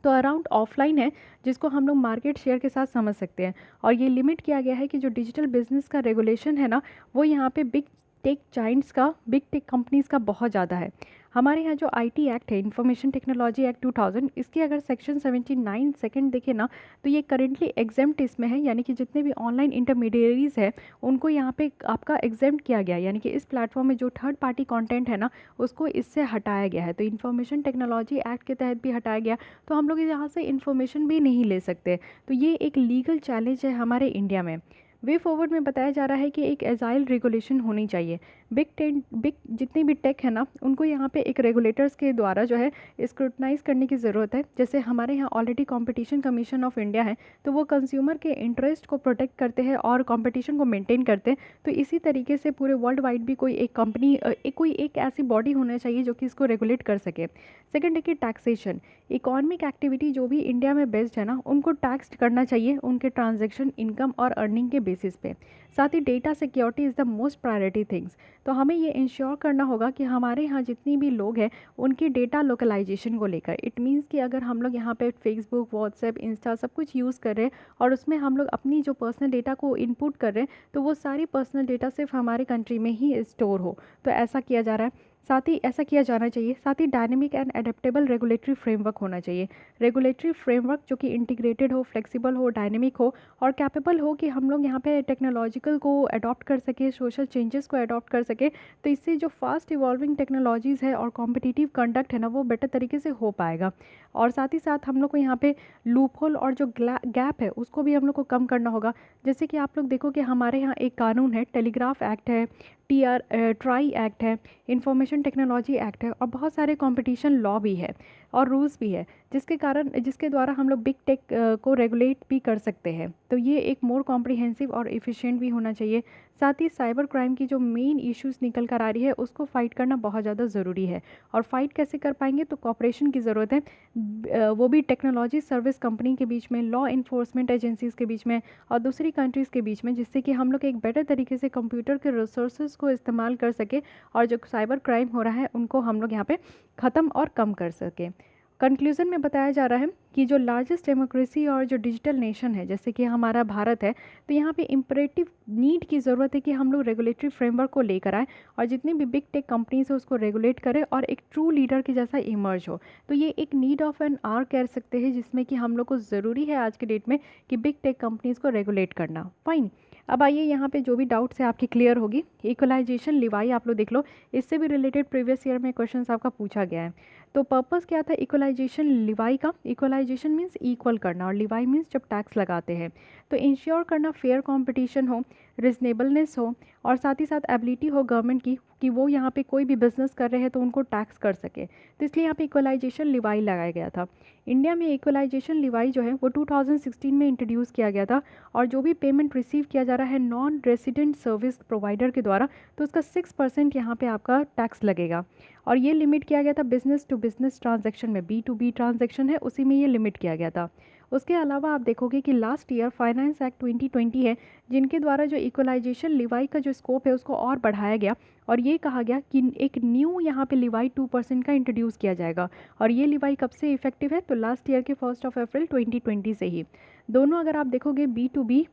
तो अराउंड ऑफलाइन है, जिसको हम लोग मार्केट शेयर के साथ समझ सकते हैं। और ये लिमिट किया गया है कि जो डिजिटल बिजनेस का रेगुलेशन है ना, वो यहाँ पे बिग टेक जाइंट्स का, बिग टेक कंपनीज़ का बहुत ज़्यादा है। हमारे यहाँ जो आईटी एक्ट है, इंफॉर्मेशन टेक्नोलॉजी एक्ट 2000, इसके अगर सेक्शन 79 सेकंड देखें ना, तो ये करेंटली एग्जेम्प्ट इसमें है, यानी कि जितने भी ऑनलाइन इंटरमीडियरीज है उनको यहाँ पे आपका एग्जेम्प्ट किया गया, यानी कि इस प्लेटफॉर्म में जो थर्ड पार्टी कंटेंट है ना, उसको इससे हटाया गया है। तो इंफॉर्मेशन टेक्नोलॉजी एक्ट के तहत भी हटाया गया, तो हम लोग यहाँ से इन्फॉर्मेशन भी नहीं ले सकते। तो ये एक लीगल चैलेंज है हमारे इंडिया में। वे फॉरवर्ड में बताया जा रहा है कि एक एजाइल रेगुलेशन होनी चाहिए। बिग जितनी भी टेक है ना, उनको यहाँ पे एक रेगुलेटर्स के द्वारा जो है स्क्रूटनाइज करने की ज़रूरत है। जैसे हमारे यहाँ already competition commission of India है, तो वो कंज्यूमर के इंटरेस्ट को प्रोटेक्ट करते हैं और कंपटीशन को मेंटेन करते हैं। तो इसी तरीके से पूरे वर्ल्ड वाइड भी कोई एक कंपनी, कोई एक ऐसी बॉडी होना चाहिए जो कि इसको रेगुलेट कर सके। सेकेंड है कि टैक्सेशन। इकोनॉमिक एक्टिविटी जो भी इंडिया में बेस्ड है ना, उनको टैक्स करना चाहिए उनके ट्रांजेक्शन, इनकम और अर्निंग के बेसिस पे। साथ ही data security is the most priority things. तो हमें ये इंश्योर करना होगा कि हमारे यहाँ जितनी भी लोग हैं उनकी डेटा लोकलाइजेशन को लेकर। इट मीन्स कि अगर हम लोग यहाँ पे फेसबुक, व्हाट्सएप, इंस्टा सब कुछ यूज़ कर रहे हैं और उसमें हम लोग अपनी जो पर्सनल डेटा को इनपुट कर रहे हैं, तो वो सारी पर्सनल डेटा सिर्फ हमारे कंट्री में ही स्टोर हो, तो ऐसा किया जा रहा है। साथ ही ऐसा किया जाना चाहिए। साथ ही dynamic and adaptable regulatory framework होना चाहिए। रेगुलेटरी फ्रेमवर्क जो कि इंटीग्रेटेड हो, फ्लेक्सिबल हो, डायनेमिक हो और कैपेबल हो कि हम लोग यहाँ पे टेक्नोलॉजिकल को अडॉप्ट कर सके, सोशल चेंजेस को अडॉप्ट कर सके। तो इससे जो फास्ट इवॉल्विंग टेक्नोलॉजीज़ है और कॉम्पिटिटिव कंडक्ट है ना, वो बेटर तरीके से हो पाएगा। और साथ ही साथ हम लोग को यहाँ पे लूपहोल और जो गैप है उसको भी हम लोग को कम करना होगा। जैसे कि आप लोग देखो कि हमारे यहाँ एक कानून है, टेलीग्राफ एक्ट है, ट्राई एक्ट है, इंफॉर्मेशन टेक्नोलॉजी एक्ट है और बहुत सारे कंपटीशन लॉ भी है और रूल्स भी है, जिसके द्वारा हम लोग बिग टेक को रेगुलेट भी कर सकते हैं। तो ये एक मोर कॉम्प्रिहेंसिव और एफिशिएंट भी होना चाहिए। साथ ही साइबर क्राइम की जो मेन इश्यूज निकल कर आ रही है उसको फाइट करना बहुत ज़्यादा ज़रूरी है। और फाइट कैसे कर पाएंगे, तो कॉपरेशन की ज़रूरत है, वो भी टेक्नोलॉजी सर्विस कंपनी के बीच में, लॉ इन्फोर्समेंट एजेंसीज़ के बीच में और दूसरी कंट्रीज़ के बीच में, जिससे कि हम लोग एक बेटर तरीके से कंप्यूटर के रिसोर्सेज को इस्तेमाल कर सके और जो साइबर क्राइम हो रहा है उनको हम लोग यहाँ पे ख़त्म और कम कर सके। कंक्लूज़न में बताया जा रहा है कि जो लार्जेस्ट डेमोक्रेसी और जो डिजिटल नेशन है जैसे कि हमारा भारत है, तो यहाँ पे इम्परेटिव नीड की ज़रूरत है कि हम लोग रेगुलेटरी फ्रेमवर्क को लेकर आए और जितनी भी बिग टेक कंपनीज है उसको रेगुलेट करें और एक ट्रू लीडर के जैसा इमर्ज हो। तो ये एक नीड ऑफ एन आवर कह सकते हैं, जिसमें कि हम लोग को ज़रूरी है आज के डेट में कि बिग टेक कंपनीज़ को रेगुलेट करना। फाइन, अब आइए यहाँ पे जो भी डाउट्स है आपकी क्लियर होगी। इक्वलाइजेशन लिवाई आप लोग देख लो, इससे भी रिलेटेड प्रीवियस ईयर में क्वेश्चंस आपका पूछा गया है। तो पर्पस क्या था इक्वलाइजेशन लिवाई का? इक्वलाइजेशन मीन्स इक्वल करना और लिवाई मीन्स जब टैक्स लगाते हैं तो इंश्योर करना फेयर कंपटीशन हो, रिजनेबलनेस हो और साथ ही साथ एबिलिटी हो गवर्नमेंट की कि वो यहाँ पे कोई भी बिजनेस कर रहे हैं तो उनको टैक्स कर सके। तो इसलिए यहाँ पे इक्वलाइजेशन लिवाई लगाया गया था। इंडिया में इक्वलाइजेशन लिवाई जो है वो 2016 में इंट्रोड्यूस किया गया था और जो भी पेमेंट रिसीव किया जा रहा है नॉन रेसिडेंट सर्विस प्रोवाइडर के द्वारा तो उसका 6% यहाँ पे आपका टैक्स लगेगा। और ये लिमिट किया गया था बिजनेस टू बिजनेस ट्रांजैक्शन में, B2B ट्रांजैक्शन है उसी में ये लिमिट किया गया था। उसके अलावा आप देखोगे कि लास्ट ईयर फाइनेंस एक्ट 2020 है जिनके द्वारा जो इक्वलाइजेशन लिवाई का जो स्कोप है उसको और बढ़ाया गया और ये कहा गया कि एक न्यू यहाँ पे लिवाई 2% का इंट्रोड्यूस किया जाएगा। और ये लिवाई कब से इफेक्टिव है, तो लास्ट ईयर के 1 अप्रैल 2020 से ही। दोनों अगर आप देखोगे B2B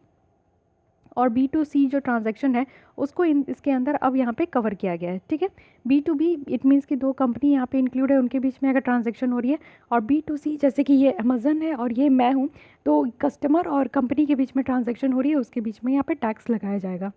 और B2C जो ट्रांजैक्शन है उसको इसके अंदर अब यहाँ पे कवर किया गया है। ठीक है, B2B इट मीन्स कि दो कंपनी यहाँ पे इंक्लूड है, उनके बीच में अगर ट्रांजैक्शन हो रही है, और B2C जैसे कि ये अमेजन है और ये मैं हूँ, तो कस्टमर और कंपनी के बीच में ट्रांजैक्शन हो रही है उसके बीच में यहाँ पे टैक्स लगाया जाएगा।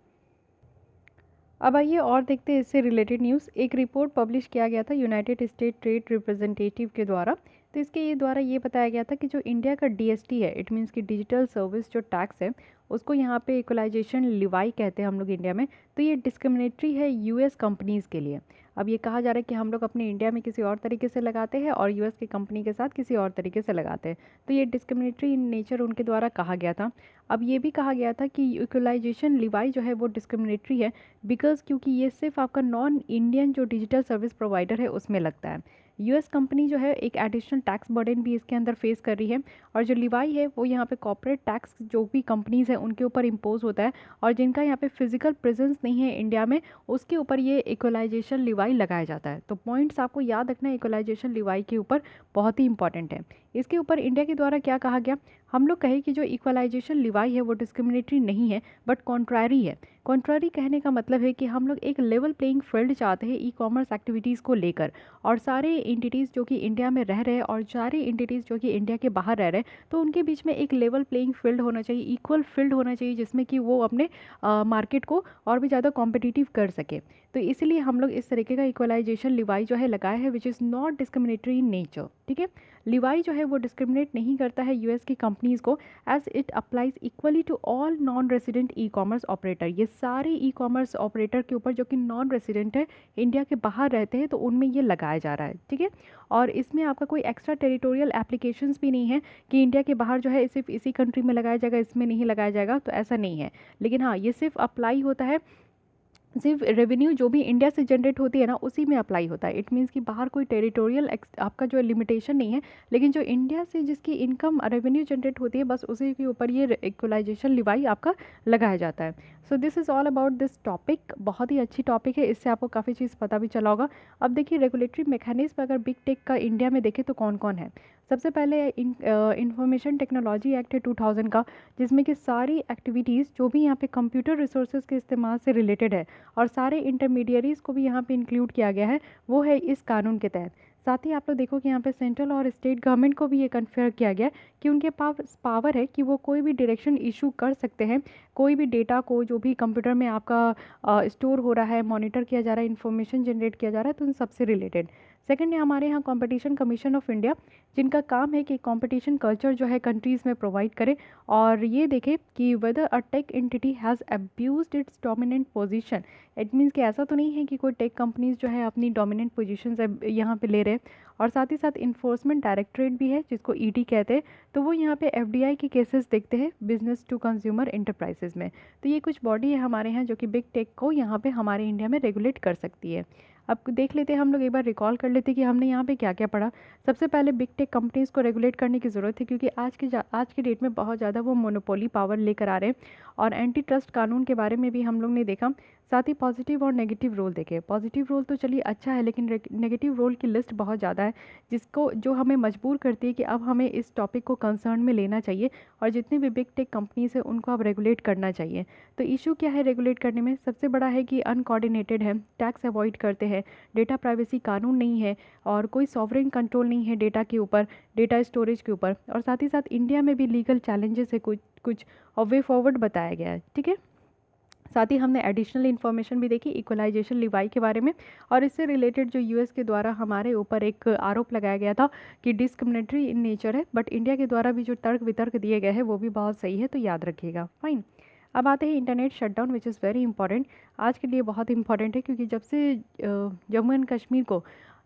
अब आइए और देखते हैं इससे रिलेटेड न्यूज़। एक रिपोर्ट पब्लिश किया गया था यूनाइटेड स्टेट ट्रेड रिप्रेजेंटेटिव के द्वारा। तो इसके ये द्वारा ये बताया गया था कि जो इंडिया का DST है, इट मीन्स कि डिजिटल सर्विस जो टैक्स है उसको यहाँ पे इक्वलाइजेशन लिवाई कहते हैं हम लोग इंडिया में। तो ये डिस्क्रिमिनेटरी है US कंपनीज़ के लिए। अब ये कहा जा रहा है कि हम लोग अपने इंडिया में किसी और तरीके से लगाते हैं और US की कंपनी के साथ किसी और तरीके से लगाते हैं, तो ये डिस्क्रिमिनेटरी इन नेचर उनके द्वारा कहा गया था। अब ये भी कहा गया था कि इक्वलाइजेशन लिवाई जो है वो डिस्क्रिमिनेटरी है बिकॉज क्योंकि ये सिर्फ आपका नॉन इंडियन जो डिजिटल सर्विस प्रोवाइडर है उसमें लगता है। US कंपनी जो है एक एडिशनल टैक्स बर्डन भी इसके अंदर फेस कर रही है और जो लिवाई है वो यहाँ पे कॉर्पोरेट टैक्स जो भी कंपनीज़ है उनके ऊपर इम्पोज होता है और जिनका यहाँ पे फिजिकल प्रेजेंस नहीं है इंडिया में उसके ऊपर ये इक्वलाइजेशन लिवाई लगाया जाता है। तो पॉइंट्स आपको याद रखना है इक्वलाइजेशन लिवाई के ऊपर, बहुत ही इंपॉर्टेंट है। इसके ऊपर इंडिया के द्वारा क्या कहा गया, हम लोग कहें कि जो इक्वलाइजेशन लिवाई है वो डिस्क्रिमिनेटरी नहीं है बट कॉन्ट्रारी है। कॉन्ट्रारी कहने का मतलब है कि हम लोग एक लेवल प्लेइंग फील्ड चाहते हैं ई-कॉमर्स एक्टिविटीज़ को लेकर, और सारे एंटिटीज़ जो कि इंडिया में रह रहे हैं और सारे एंटिटीज़ जो कि इंडिया के बाहर रह रहे हैं तो उनके बीच में एक लेवल प्लेइंग फील्ड होना चाहिए, इक्वल फील्ड होना चाहिए जिसमें कि वो अपने मार्केट को और भी ज़्यादा कॉम्पिटिटिव कर सके। तो इसीलिए हम लोग इस तरीके का इक्वलाइजेशन लिवाई जो है लगाया है which is not discriminatory in nature. ठीक है, लिवाई जो है वो डिस्क्रिमिनेट नहीं करता है US की कंपनीज़ को as it applies equally to all non resident e-commerce operator. ये सारे ई-कॉमर्स ऑपरेटर के ऊपर जो कि नॉन रेसिडेंट है, इंडिया के बाहर रहते हैं, तो उनमें ये लगाया जा रहा है। ठीक है, और इसमें आपका कोई एक्स्ट्रा टेरिटोरियल एप्लीकेशंस भी नहीं है कि इंडिया के बाहर जो है सिर्फ इसी कंट्री में लगाया जाएगा, इसमें नहीं लगाया जाएगा, तो ऐसा नहीं है। लेकिन हाँ, ये सिर्फ अप्लाई होता है, सिर्फ रेवेन्यू जो भी इंडिया से जनरेट होती है ना उसी में अप्लाई होता है। इट मीन्स कि बाहर कोई टेरिटोरियल आपका जो लिमिटेशन नहीं है, लेकिन जो इंडिया से जिसकी इनकम रेवेन्यू जनरेट होती है बस उसी के ऊपर ये इक्वलाइजेशन लिवाई आपका लगाया जाता है। So this is all about this topic. बहुत ही अच्छी टॉपिक है, इससे आपको काफ़ी चीज़ पता भी चला होगा। अब देखिए रेगुलेटरी मैकेनिज्म अगर बिग टेक का इंडिया में देखें तो कौन कौन है। सबसे पहले इंफॉर्मेशन टेक्नोलॉजी एक्ट है 2000 का, जिसमें कि सारी एक्टिविटीज़ जो भी यहाँ पे कंप्यूटर रिसोर्सेज के इस्तेमाल से रिलेटेड है और सारे इंटरमीडियरीज़ को भी यहाँ पे इंक्लूड किया गया है, वो है इस कानून के तहत। साथ ही आप लोग देखो कि यहाँ पे सेंट्रल और स्टेट गवर्नमेंट को भी ये कन्फर किया गया है कि उनके पास पावर है कि वो कोई भी डायरेक्शन इशू कर सकते हैं, कोई भी डेटा को जो भी कंप्यूटर में आपका स्टोर हो रहा है, मॉनिटर किया जा रहा है, इन्फॉर्मेशन जनरेट किया जा रहा है, तो उन सबसे रिलेटेड। सेकंड है हमारे यहाँ कंपटीशन कमीशन ऑफ इंडिया, जिनका काम है कि कंपटीशन कल्चर जो है कंट्रीज़ में प्रोवाइड करे और ये देखे कि whether a tech entity has abused its dominant position. It means कि ऐसा तो नहीं है कि कोई टेक कंपनीज जो है अपनी डोमिनेंट पोजीशन यहाँ पे ले रहे हैं। और साथ ही साथ इन्फोर्समेंट डायरेक्टरेट भी है, जिसको ईडी कहते हैं, तो वो यहाँ पे एफडीआई के केसेस देखते हैं बिजनेस टू कंज्यूमर इंटरप्राइजेज में। तो ये कुछ बॉडी है हमारे यहाँ जो कि बिग टेक को यहाँ पे हमारे इंडिया में रेगुलेट कर सकती है। अब देख लेते हैं, हम लोग एक बार रिकॉल कर लेते हैं कि हमने यहाँ पे क्या क्या पढ़ा। सबसे पहले बिग टेक कंपनीज़ को रेगुलेट करने की ज़रूरत है, क्योंकि आज के डेट में बहुत ज़्यादा वो मोनोपोली पावर लेकर आ रहे हैं। और एंटी ट्रस्ट कानून के बारे में भी हम लोग ने देखा। साथ ही पॉजिटिव और नेगेटिव रोल देखे। पॉजिटिव रोल तो चलिए अच्छा है, लेकिन नेगेटिव रोल की लिस्ट बहुत ज़्यादा है, जो हमें मजबूर करती है कि अब हमें इस टॉपिक को कंसर्न में लेना चाहिए और जितनी भी बिग टेक कंपनीज है उनको अब रेगुलेट करना चाहिए। तो इशू क्या है रेगुलेट करने में? सबसे बड़ा है कि अनकोऑर्डिनेटेड है, टैक्स अवॉइड करते हैं, डेटा प्राइवेसी कानून नहीं है और कोई सॉवरेन कंट्रोल नहीं है डेटा के ऊपर, डेटा स्टोरेज के ऊपर। और साथ ही साथ इंडिया में भी लीगल चैलेंजेस है कुछ और वे फॉरवर्ड बताया गया है। ठीक है, साथ ही हमने एडिशनल इन्फॉर्मेशन भी देखी इक्वलाइजेशन लिवाई के बारे में, और इससे रिलेटेड जो यूएस के द्वारा हमारे ऊपर एक आरोप लगाया गया था कि डिस्क्रिमिनेटरी इन नेचर है, बट इंडिया के द्वारा भी जो तर्क वितर्क दिए गए हैं वो भी बहुत सही है, तो याद रखिएगा। फाइन। अब आते हैं internet shutdown, which is very important, आज के लिए बहुत इंपॉर्टेंट है, क्योंकि जब से जम्मू एंड कश्मीर को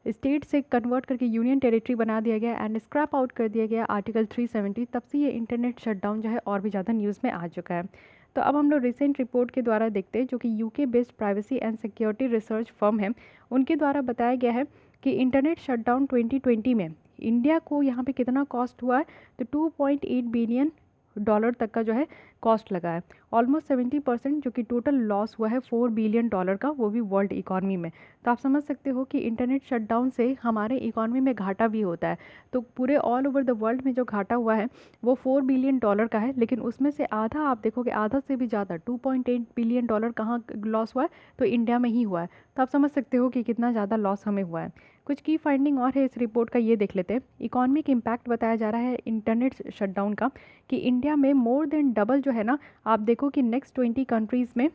स्टेट से कन्वर्ट करके यूनियन टेरिटरी बना दिया गया एंड स्क्रैप आउट कर दिया गया आर्टिकल 370, तब से ये इंटरनेट शटडाउन जो है और भी ज़्यादा न्यूज़ में आ चुका है। तो अब हम लोग रिसेंट रिपोर्ट के द्वारा देखते हैं, जो कि UK based privacy and security research firm है, उनके द्वारा बताया गया है कि इंटरनेट शटडाउन 2020 में इंडिया को यहाँ पे कितना कॉस्ट हुआ है, तो $2.8 बिलियन तक का जो है कॉस्ट लगा है। ऑलमोस्ट 70% जो कि टोटल लॉस हुआ है $4 बिलियन का, वो भी वर्ल्ड इकॉनमी में। तो आप समझ सकते हो कि इंटरनेट शटडाउन से हमारे इकॉनमी में घाटा भी होता है। तो पूरे ऑल ओवर द वर्ल्ड में जो घाटा हुआ है वो $4 बिलियन का है, लेकिन उसमें से आधा आप देखोगे, आधा से भी ज़्यादा $2.8 बिलियन कहाँ लॉस हुआ है, तो इंडिया में ही हुआ है। तो आप समझ सकते हो कि कितना ज़्यादा लॉस हमें हुआ है। कुछ की फाइंडिंग और है इस रिपोर्ट का, ये देख लेते हैं। इकॉनमिक इम्पैक्ट बताया जा रहा है इंटरनेट शटडाउन का, कि इंडिया में मोर देन डबल जो है ना, आप देखो कि नेक्स्ट 20 कंट्रीज़ में,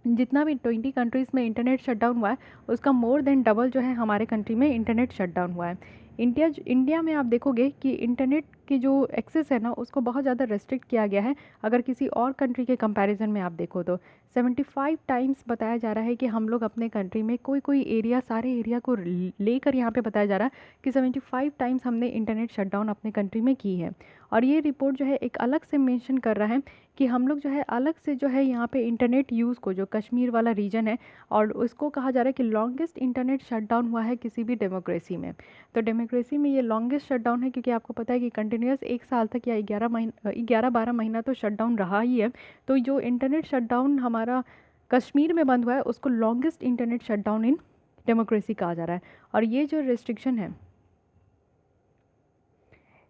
जितना भी 20 कंट्रीज़ में इंटरनेट शटडाउन हुआ है उसका मोर देन डबल जो है हमारे कंट्री में इंटरनेट शटडाउन हुआ है। इंडिया में आप देखोगे कि इंटरनेट की जो एक्सेस है ना उसको बहुत ज़्यादा रेस्ट्रिक्ट किया गया है। अगर किसी और कंट्री के कंपैरिजन में आप देखो तो 75 टाइम्स बताया जा रहा है कि हम लोग अपने कंट्री में कोई एरिया, सारे एरिया को लेकर यहाँ पे बताया जा रहा है कि 75 टाइम्स हमने इंटरनेट शटडाउन अपने कंट्री में की है। और ये रिपोर्ट जो है एक अलग से मेंशन कर रहा है कि हम लोग जो है अलग से जो है यहाँ पे इंटरनेट यूज़ को, जो कश्मीर वाला रीजन है, और उसको कहा जा रहा है कि लॉन्गेस्ट इंटरनेट शटडाउन हुआ है किसी भी डेमोक्रेसी में। तो डेमोक्रेसी में ये लॉन्गेस्ट शटडाउन है, क्योंकि आपको पता है कि कंटिन्यूस 1 साल तक या 11-12 महीना तो शटडाउन रहा ही है। तो जो इंटरनेट शटडाउन हमारा कश्मीर में बंद हुआ है उसको longest internet shutdown in democracy कहा जा रहा है। और ये जो रेस्ट्रिक्शन है,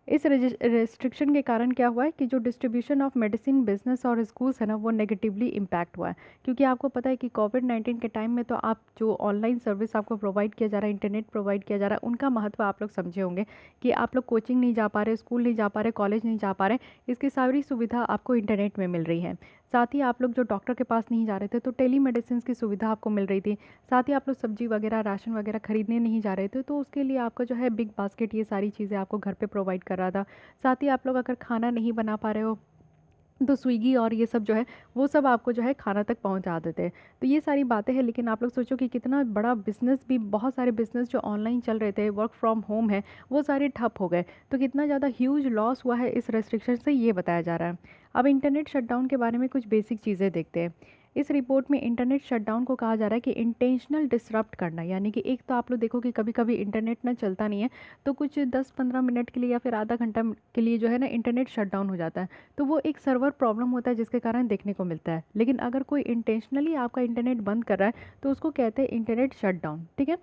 इस रेस्ट्रिक्शन के कारण क्या हुआ है कि जो डिस्ट्रीब्यूशन ऑफ मेडिसिन, बिजनेस और स्कूल्स है ना, वो नेगेटिवली इम्पैक्ट हुआ है। क्योंकि आपको पता है कि कोविड-19 के टाइम में तो आप जो ऑनलाइन सर्विस आपको प्रोवाइड किया जा रहा है, इंटरनेट प्रोवाइड किया जा रहा है, उनका महत्व आप लोग समझे होंगे कि आप लोग कोचिंग नहीं जा पा रहे, स्कूल नहीं जा पा रहे, कॉलेज नहीं जा पा रहे, इसकी सारी सुविधा आपको इंटरनेट में मिल रही है। साथ ही आप लोग जो डॉक्टर के पास नहीं जा रहे थे तो टेली मेडिसिन की सुविधा आपको मिल रही थी। साथ ही आप लोग सब्जी वगैरह, राशन वगैरह खरीदने नहीं जा रहे थे, तो उसके लिए आपका जो है बिग बास्केट ये सारी चीज़ें आपको घर पे प्रोवाइड कर रहा था। साथ ही आप लोग अगर खाना नहीं बना पा रहे हो तो स्विगी और ये सब जो है वो सब आपको जो है खाना तक पहुंचा देते हैं। तो ये सारी बातें हैं, लेकिन आप लोग सोचो कि कितना बड़ा बिज़नेस भी, बहुत सारे बिज़नेस जो ऑनलाइन चल रहे थे, वर्क फ्रॉम होम है, वो सारे ठप हो गए। तो कितना ज़्यादा ह्यूज लॉस हुआ है इस रेस्ट्रिक्शन से, ये बताया जा रहा है। अब इंटरनेट शटडाउन के बारे में कुछ बेसिक चीज़ें देखते हैं। इस रिपोर्ट में इंटरनेट शटडाउन को कहा जा रहा है कि इंटेंशनल डिसरप्ट करना, यानी कि एक तो आप लोग देखो कि कभी कभी इंटरनेट ना चलता नहीं है तो कुछ 10-15 मिनट के लिए या फिर आधा घंटा के लिए जो है ना इंटरनेट शटडाउन हो जाता है, तो वो एक सर्वर प्रॉब्लम होता है जिसके कारण देखने को मिलता है। लेकिन अगर कोई इंटेंशनली आपका इंटरनेट बंद कर रहा है तो उसको कहते हैं इंटरनेट शटडाउन, ठीक है।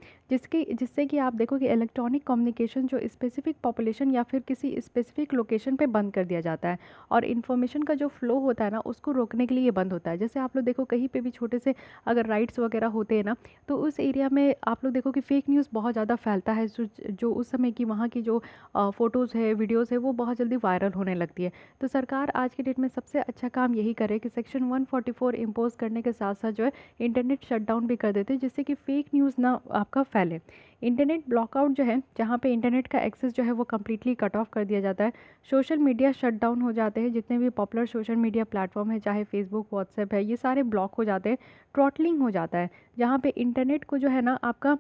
जिससे कि आप देखो कि इलेक्ट्रॉनिक कम्युनिकेशन जो स्पेसिफिक पॉपुलेशन या फिर किसी स्पेसिफिक लोकेशन पे बंद कर दिया जाता है, और इन्फॉर्मेशन का जो फ्लो होता है ना उसको रोकने के लिए ये बंद होता है। जैसे आप लोग देखो कहीं पे भी छोटे से अगर राइट्स वगैरह होते हैं ना, तो उस एरिया में आप लोग देखो कि फेक न्यूज़ बहुत ज़्यादा फैलता है, जो उस समय की वहाँ की जो फ़ोटोज़ है, वीडियोज़ है, वो बहुत जल्दी वायरल होने लगती है। तो सरकार आज की डेट में सबसे अच्छा काम यही करे कि सेक्शन 144 इम्पोज करने के साथ साथ जो है इंटरनेट शटडाउन भी कर देते हैं, जिससे कि फ़ेक न्यूज़ ना आपका फैले। इंटरनेट ब्लॉकआउट जो है, जहाँ पे इंटरनेट का एक्सेस जो है वो कम्प्लीटली कट ऑफ कर दिया जाता है। सोशल मीडिया शट डाउन हो जाते हैं, जितने भी पॉपुलर सोशल मीडिया प्लेटफॉर्म है, चाहे फेसबुक, व्हाट्सएप है, ये सारे ब्लॉक हो जाते हैं। थ्रॉटलिंग हो जाता है, जहाँ पे इंटरनेट को जो है ना आपका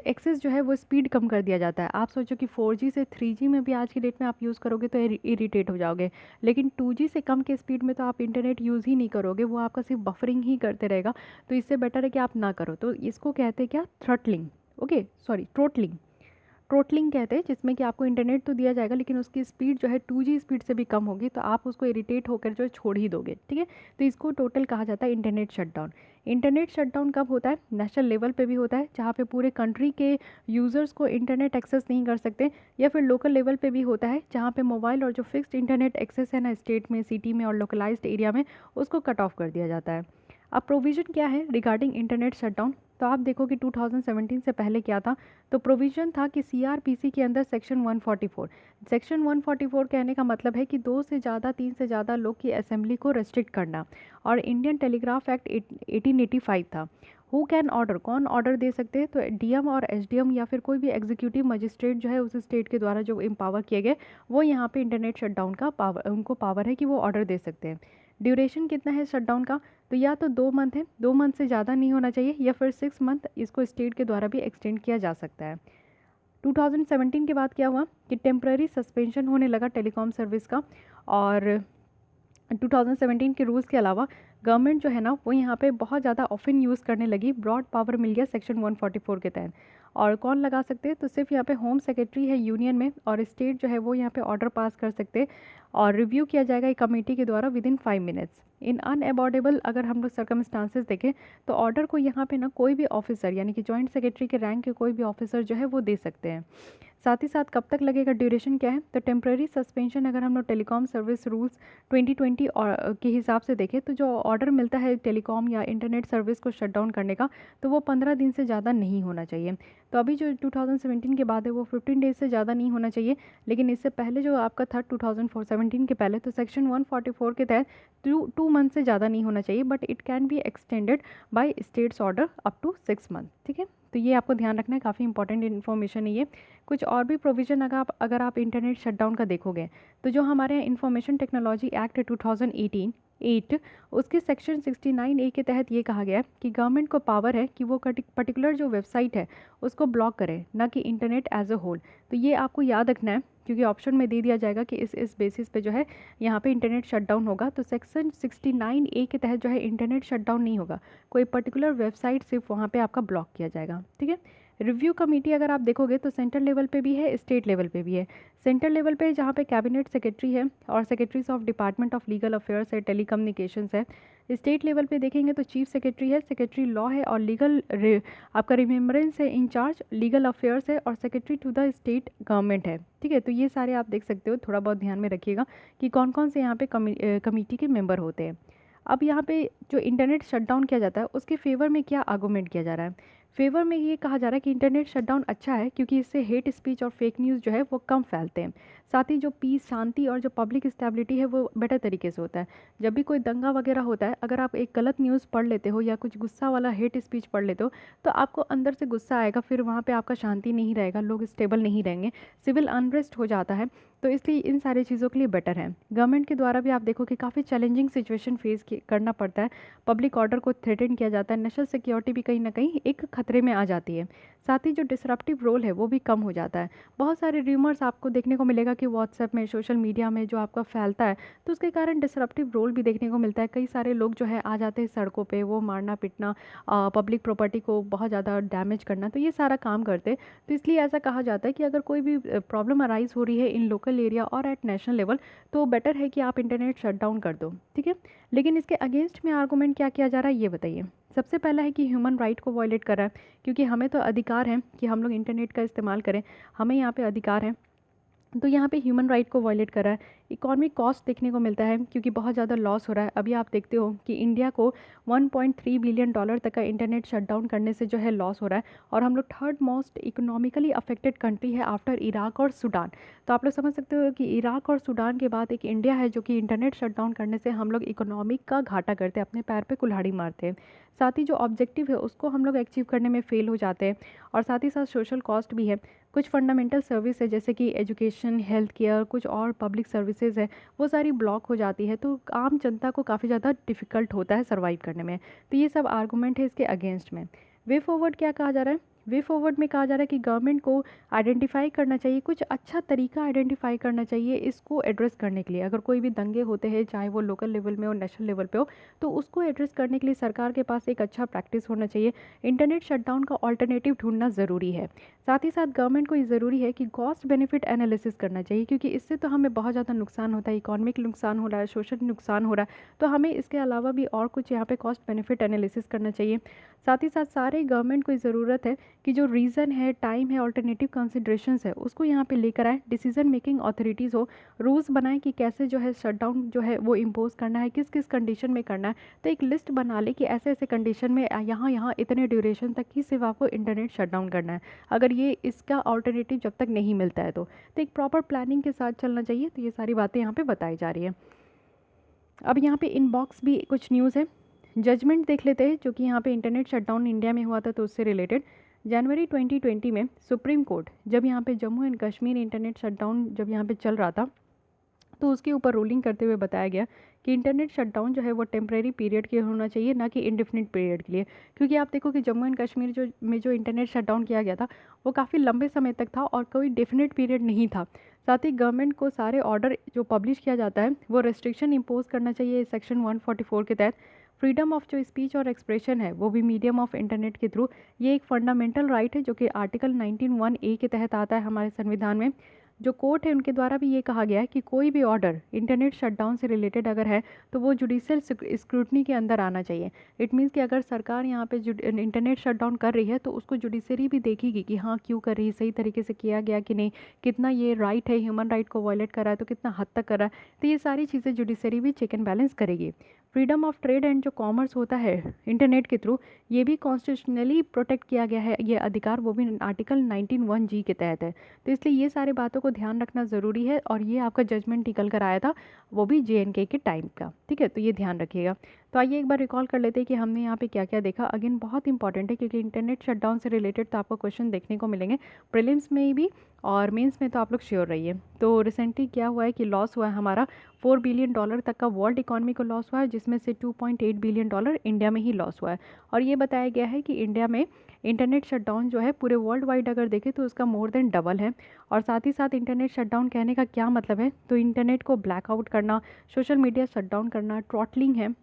एक्सेस जो है वो स्पीड कम कर दिया जाता है। आप सोचो कि 4G से 3G में भी आज की डेट में आप यूज़ करोगे तो इरिटेट हो जाओगे, लेकिन 2G से कम के स्पीड में तो आप इंटरनेट यूज़ ही नहीं करोगे, वो आपका सिर्फ बफरिंग ही करते रहेगा। तो इससे बेटर है कि आप ना करो। तो इसको कहते हैं क्या, throttling, okay sorry throttling. Throttling कहते हैं, जिसमें कि आपको इंटरनेट तो दिया जाएगा लेकिन उसकी स्पीड जो है 2G स्पीड से भी कम होगी, तो आप उसको इरिटेट होकर जो है छोड़ ही दोगे, ठीक है। तो इसको टोटल कहा जाता है इंटरनेट शटडाउन। इंटरनेट शटडाउन कब होता है, नेशनल लेवल पे भी होता है, जहाँ पे पूरे कंट्री के यूज़र्स को इंटरनेट एक्सेस नहीं कर सकते, या फिर लोकल लेवल पे भी होता है, जहाँ पे मोबाइल और जो फिक्स्ड इंटरनेट एक्सेस है ना स्टेट में, सिटी में और लोकलाइज्ड एरिया में, उसको कट ऑफ कर दिया जाता है। अब प्रोविज़न क्या है रिगार्डिंग इंटरनेट शटडाउन, तो आप देखो कि 2017 से पहले क्या था। तो प्रोविज़न था कि सीआरपीसी के अंदर सेक्शन 144, सेक्शन 144 कहने का मतलब है कि 2 से ज़्यादा 3 से ज़्यादा लोग की असेंबली को रेस्ट्रिक्ट करना, और इंडियन टेलीग्राफ एक्ट 1885 था। हु कैन ऑर्डर, कौन ऑर्डर दे सकते हैं, तो डीएम और एसडीएम या फिर कोई भी एग्जीक्यूटिव मजिस्ट्रेट जो है उस स्टेट के द्वारा जो एम्पावर किए गए, वो यहाँ पे इंटरनेट शटडाउन का पावर, उनको पावर है कि वो ऑर्डर दे सकते हैं। ड्यूरेशन कितना है शटडाउन का, तो या तो 2 मंथ है, 2 मंथ से ज़्यादा नहीं होना चाहिए, या फिर 6 मंथ, इसको स्टेट के द्वारा भी एक्सटेंड किया जा सकता है। 2017 के बाद क्या हुआ कि टेम्पररी सस्पेंशन होने लगा टेलीकॉम सर्विस का, और 2017 के रूल्स के अलावा गवर्नमेंट जो है ना वो यहाँ पे बहुत ज़्यादा ऑफन यूज़ करने लगी, ब्रॉड पावर मिल गया सेक्शन 144 के तहत। और कौन लगा सकते हैं, तो सिर्फ यहाँ पे होम सेक्रेटरी है यूनियन में, और स्टेट जो है वो यहाँ पे ऑर्डर पास कर सकते हैं, और रिव्यू किया जाएगा एक कमेटी के द्वारा विद इन 5 मिनट्स। इन अनएबॉर्डेबल अगर हम लोग सर्कमस्टांसेस देखें, तो ऑर्डर को यहाँ पे ना कोई भी ऑफिसर, यानी कि जॉइंट सेक्रेटरी के रैंक के कोई भी ऑफिसर जो है वो दे सकते हैं। साथ ही साथ कब तक लगेगा, ड्यूरेशन क्या है, तो टेम्प्रेरी सस्पेंशन अगर हम लोग टेलीकॉम सर्विस रूल्स 2020 के हिसाब से देखें, तो जो ऑर्डर मिलता है टेलीकॉम या इंटरनेट सर्विस को शट डाउन करने का, तो वो 15 दिन से ज़्यादा नहीं होना चाहिए। तो अभी जो 2017 के बाद है वो 15 डेज से ज़्यादा नहीं होना चाहिए, लेकिन इससे पहले जो आपका था 2017 के पहले, तो सेक्शन 144 के तहत 2 मंथ से ज़्यादा नहीं होना चाहिए, but it can be extended by states order up to 6 month, ठीक है। तो ये आपको ध्यान रखना है, काफ़ी इंपॉर्टेंट इन्फॉर्मेशन है ये। कुछ और भी प्रोविज़न अगर आप इंटरनेट शटडाउन का देखोगे, तो जो हमारे यहाँ इंफॉर्मेशन टेक्नोलॉजी एक्ट 2018 उसके सेक्शन 69A के तहत ये कहा गया है कि गवर्नमेंट को पावर है कि वो पर्टिकुलर जो वेबसाइट है उसको ब्लॉक करे, ना कि इंटरनेट एज अ होल। तो ये आपको याद रखना है, क्योंकि ऑप्शन में दे दिया जाएगा कि इस बेसिस पे जो है यहाँ पे इंटरनेट शटडाउन होगा। तो सेक्शन 69A के तहत जो है इंटरनेट शटडाउन नहीं होगा, कोई पर्टिकुलर वेबसाइट सिर्फ वहाँ पे आपका ब्लॉक किया जाएगा, ठीक है। रिव्यू कमेटी अगर आप देखोगे तो सेंट्रल लेवल पे भी है, स्टेट लेवल पे भी है। सेंट्रल लेवल पे जहाँ पे कैबिनेट सेक्रेटरी है और secretaries of department of legal affairs है, टेलीकम्युनिकेशंस है। स्टेट लेवल पे देखेंगे तो चीफ सेक्रेटरी है, सेक्रेटरी लॉ है और आपका रिमेम्बरेंस है, इंचार्ज लीगल अफेयर्स है, और secretary to the state government है, ठीक है। तो ये सारे आप देख सकते हो, थोड़ा बहुत ध्यान में रखिएगा कि कौन कौन से यहाँ पे कमेटी के मेंबर होते हैं। अब यहाँ पे जो इंटरनेट शटडाउन किया जाता है उसके फेवर में क्या आर्गूमेंट किया जा रहा है, फेवर में ये कहा जा रहा है कि इंटरनेट शटडाउन अच्छा है क्योंकि इससे हेट स्पीच और फेक न्यूज़ जो है वो कम फैलते हैं। साथ ही जो पीस, शांति और जो पब्लिक स्टेबिलिटी है वो बेटर तरीके से होता है। जब भी कोई दंगा वगैरह होता है, अगर आप एक गलत न्यूज़ पढ़ लेते हो या कुछ गुस्सा वाला हेट स्पीच पढ़ लेते हो, तो आपको अंदर से गुस्सा आएगा, फिर वहाँ पे आपका शांति नहीं रहेगा, लोग स्टेबल नहीं रहेंगे, सिविल अनरेस्ट हो जाता है। तो इसलिए इन सारी चीज़ों के लिए बेटर है। गवर्नमेंट के द्वारा भी आप देखो कि काफ़ी चैलेंजिंग सिचुएशन फेस करना पड़ता है, पब्लिक ऑर्डर को थ्रेटन किया जाता है, नेशनल सिक्योरिटी भी कहीं ना कहीं एक खतरे में आ जाती है। साथ ही जो डिसरप्टिव रोल है वो भी कम हो जाता है। बहुत सारे र्यूमर्स आपको देखने को मिलेगा कि व्हाट्सएप में, सोशल मीडिया में जो आपका फैलता है, तो उसके कारण डिसरप्टिव रोल भी देखने को मिलता है। कई सारे लोग जो है आ जाते हैं सड़कों पे, वो मारना पीटना, पब्लिक प्रॉपर्टी को बहुत ज़्यादा डैमेज करना, तो ये सारा काम करते हैं। तो इसलिए ऐसा कहा जाता है कि अगर कोई भी प्रॉब्लम अराइज़ हो रही है इन लोकल एरिया और एट नेशनल लेवल, तो बेटर है कि आप इंटरनेट शट डाउन कर दो, ठीक है। लेकिन इसके अगेंस्ट में आर्गूमेंट क्या किया जा रहा है, ये बताइए। सबसे पहला है कि ह्यूमन राइट को वायलेट कर रहा है, क्योंकि हमें तो अधिकार है कि हम लोग इंटरनेट का इस्तेमाल करें, हमें यहाँ पे अधिकार है। तो यहाँ पे ह्यूमन राइट को वायलेट कर रहा है। इकोनॉमिक कॉस्ट देखने को मिलता है, क्योंकि बहुत ज़्यादा लॉस हो रहा है। अभी आप देखते हो कि इंडिया को 1.3 बिलियन डॉलर तक का इंटरनेट शटडाउन करने से जो है लॉस हो रहा है, और हम लोग third most economically affected country है आफ्टर इराक और सूडान। तो आप लोग समझ सकते हो कि इराक और सूडान के बाद एक इंडिया है जो कि इंटरनेट शटडाउन करने से हम लोग इकोनॉमिक का घाटा करते हैं, अपने पैर पर कुल्हाड़ी मारते हैं। साथ ही जो ऑब्जेक्टिव है उसको हम लोग अचीव करने में फेल हो जाते हैं, और साथ ही साथ सोशल कॉस्ट भी है। कुछ फंडामेंटल सर्विस है जैसे कि एजुकेशन, हेल्थ केयर, कुछ और पब्लिक सर्विसेज है, वो सारी ब्लॉक हो जाती है, तो आम जनता को काफ़ी ज़्यादा डिफ़िकल्ट होता है सर्वाइव करने में। तो ये सब आर्गूमेंट है इसके अगेंस्ट में। वे फॉरवर्ड क्या कहा जा रहा है, वे फॉरवर्ड में कहा जा रहा है कि गवर्नमेंट को आइडेंटिफाई करना चाहिए, कुछ अच्छा तरीका आइडेंटिफाई करना चाहिए इसको एड्रेस करने के लिए। अगर कोई भी दंगे होते हैं, चाहे वो लोकल लेवल में हो, नेशनल लेवल पे हो, तो उसको एड्रेस करने के लिए सरकार के पास एक अच्छा प्रैक्टिस होना चाहिए। इंटरनेट शटडाउन का ऑल्टरनेटिव ढूंढना ज़रूरी है। साथ ही साथ गवर्नमेंट को ये ज़रूरी है कि कॉस्ट बेनिफिट एनालिसिस करना चाहिए, क्योंकि इससे तो हमें बहुत ज़्यादा नुकसान होता है, इकोनॉमिक नुकसान हो रहा है, सोशल नुकसान हो रहा है, तो हमें इसके अलावा भी और कुछ यहाँ पे कॉस्ट बेनिफिट एनालिसिस करना चाहिए। साथ ही साथ सारे गवर्नमेंट को ज़रूरत है कि जो रीज़न है, टाइम है, ऑल्टरनेटिव कंसिड्रेशंस है, उसको यहाँ पे लेकर आए। डिसीजन मेकिंग अथॉरिटीज़ हो, रूल्स बनाएं कि कैसे जो है शटडाउन जो है वो इम्पोज करना है, किस किस कंडीशन में करना है। तो एक लिस्ट बना ले कि ऐसे ऐसे कंडीशन में यहाँ यहाँ इतने ड्यूरेशन तक ही सिर्फ आपको इंटरनेट शटडाउन करना है, अगर ये इसका ऑल्टरनेटिव जब तक नहीं मिलता है तो एक प्रॉपर प्लानिंग के साथ चलना चाहिए। तो ये सारी बातें यहाँ पे बताई जा रही है। अब यहाँ पे इनबॉक्स भी कुछ न्यूज़ है, जजमेंट देख लेते हैं जो कि यहाँ पे इंटरनेट शटडाउन इंडिया में हुआ था, तो उससे रिलेटेड। जनवरी 2020 में सुप्रीम कोर्ट जब यहाँ पे Jammu and Kashmir internet shutdown जब यहाँ पे चल रहा था, तो उसके ऊपर रूलिंग करते हुए बताया गया कि इंटरनेट शटडाउन जो है वो टेम्परेरी पीरियड के होना चाहिए, ना कि इंडेफिनिट पीरियड के लिए। क्योंकि आप देखो कि जम्मू एंड कश्मीर जो इंटरनेट शटडाउन किया गया था, वो काफ़ी लंबे समय तक था और कोई डेफिनेट पीरियड नहीं था। साथ ही गवर्नमेंट को सारे ऑर्डर जो पब्लिश किया जाता है वो रेस्ट्रिक्शन इम्पोज करना चाहिए सेक्शन 144 के तहत। फ्रीडम ऑफ जो स्पीच और एक्सप्रेशन है वो भी मीडियम ऑफ इंटरनेट के थ्रू, ये एक फंडामेंटल राइट है जो कि आर्टिकल 19(1)(a) के तहत आता है हमारे संविधान में। जो कोर्ट है उनके द्वारा भी ये कहा गया है कि कोई भी ऑर्डर इंटरनेट शटडाउन से रिलेटेड अगर है तो वो जुडिशियल स्क्रूटनी के अंदर आना चाहिए। इट मीन्स कि अगर सरकार यहाँ पे इंटरनेट शटडाउन कर रही है तो उसको जुडिशरी भी देखेगी कि हाँ क्यों कर रही है, सही तरीके से किया गया कि नहीं, कितना ये राइट है, ह्यूमन राइट को वायलेट कर रहा है तो कितना हद तक कर रहा है। तो ये सारी चीज़ें जुडिशरी भी चेक एंड बैलेंस करेगी। फ्रीडम ऑफ ट्रेड एंड जो कॉमर्स होता है इंटरनेट के थ्रू, ये भी कॉन्स्टिट्यूशनली प्रोटेक्ट किया गया है ये अधिकार, वो भी आर्टिकल 19(1)(g) के तहत है। तो इसलिए ये सारी बातों को ध्यान रखना ज़रूरी है, और ये आपका जजमेंट निकल कर आया था वो भी JNK के टाइम का, ठीक है, तो ये ध्यान रखिएगा। तो आइए एक बार रिकॉल कर लेते हैं कि हमने यहाँ पे क्या क्या देखा। अगेन बहुत इंपॉर्टेंट है, क्योंकि इंटरनेट शटडाउन से रिलेटेड तो आपको क्वेश्चन देखने को मिलेंगे प्रीलिम्स में भी और मेंस में, तो आप लोग श्योर रहिए। तो रिसेंटली क्या हुआ है कि लॉस हुआ है हमारा 4 बिलियन डॉलर तक का वर्ल्ड इकॉनमी को लॉस हुआ है, जिसमें से 2.8 बिलियन डॉलर इंडिया में ही लॉस हुआ है। और ये बताया गया है कि इंडिया में इंटरनेट शटडाउन जो है पूरे वर्ल्ड वाइड अगर देखें तो उसका मोर देन डबल है। और साथ ही साथ इंटरनेट शटडाउन कहने का क्या मतलब है, तो इंटरनेट को ब्लैकआउट करना, सोशल मीडिया शटडाउन करना, ट्रॉटलिंग है।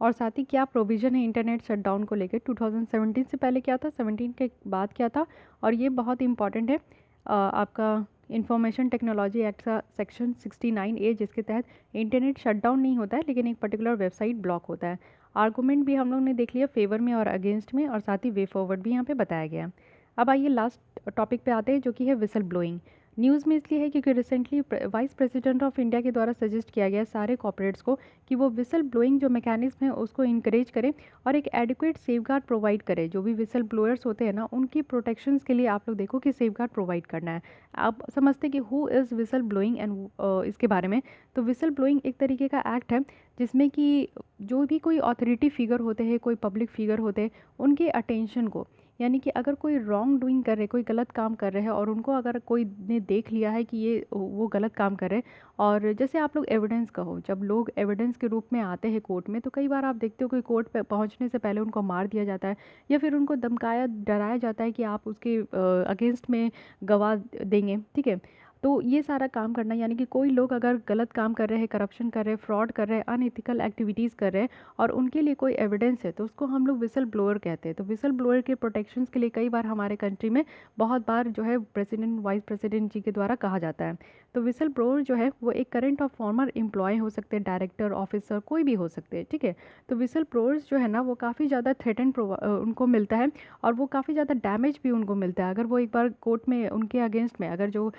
और साथ ही क्या प्रोविज़न है इंटरनेट शटडाउन को लेकर, 2017 से पहले क्या था, 17 के बाद क्या था। और ये बहुत इंपॉर्टेंट है आपका इंफॉर्मेशन टेक्नोलॉजी एक्ट का सेक्शन 69A, जिसके तहत इंटरनेट शटडाउन नहीं होता है लेकिन एक पर्टिकुलर वेबसाइट ब्लॉक होता है। आर्गूमेंट भी हम लोग ने देख लिया फेवर में और अगेंस्ट में, और साथ ही वे फॉरवर्ड भी यहाँ पे बताया गया। अब आइए लास्ट टॉपिक पे आते हैं जो कि है विसल ब्लोइंग। न्यूज़ में इसलिए है क्योंकि recently vice president of India के द्वारा सजेस्ट किया गया सारे कॉर्पोरेट्स को कि वो विसल ब्लोइंग जो मैकेनिज्म है उसको इनकरेज करें और एक एडिक्वेट सेफगार्ड प्रोवाइड करें। जो भी विसल ब्लोअर्स होते हैं ना, उनकी प्रोटेक्शंस के लिए आप लोग देखो कि सेफगार्ड प्रोवाइड करना है। आप समझते कि who is whistle blowing and इसके बारे में, तो विसल ब्लोइंग एक तरीके का एक्ट है जिसमें कि जो भी कोई अथॉरिटी फिगर होते हैं, कोई पब्लिक फिगर होते हैं, उनके अटेंशन को, यानी कि अगर कोई रॉन्ग डूइंग कर रहे, कोई गलत काम कर रहे हैं और उनको अगर कोई ने देख लिया है कि ये वो गलत काम कर रहे हैं, और जैसे आप लोग एविडेंस कहो, जब लोग एविडेंस के रूप में आते हैं कोर्ट में, तो कई बार आप देखते हो कि कोर्ट पे पहुंचने से पहले उनको मार दिया जाता है या फिर उनको धमकाया डराया जाता है कि आप उसके अगेंस्ट में गवाह देंगे, ठीक है। तो ये सारा काम करना, यानी कि कोई लोग अगर गलत काम कर रहे हैं, करप्शन कर रहे हैं, फ्रॉड कर रहे हैं, अनएथिकल एक्टिविटीज़ कर रहे हैं और उनके लिए कोई एविडेंस है, तो उसको हम लोग विसल ब्लोअर कहते हैं। तो विसल ब्लोअर के प्रोटेक्शंस के लिए कई बार हमारे कंट्री में बहुत बार जो है प्रेसिडेंट, वाइस प्रेसिडेंट जी के द्वारा कहा जाता है। तो विसल ब्लोअर जो है वो एक करंट और फॉर्मर एम्प्लॉय हो सकते हैं, डायरेक्टर, ऑफिसर, कोई भी हो सकते हैं, ठीक है। तो विसल ब्लोअर्स जो है ना वो काफ़ी ज़्यादा थ्रेटन उनको मिलता है और वो काफ़ी ज़्यादा डैमेज भी उनको मिलता है। अगर वो एक बार कोर्ट में उनके अगेंस्ट में, अगर जो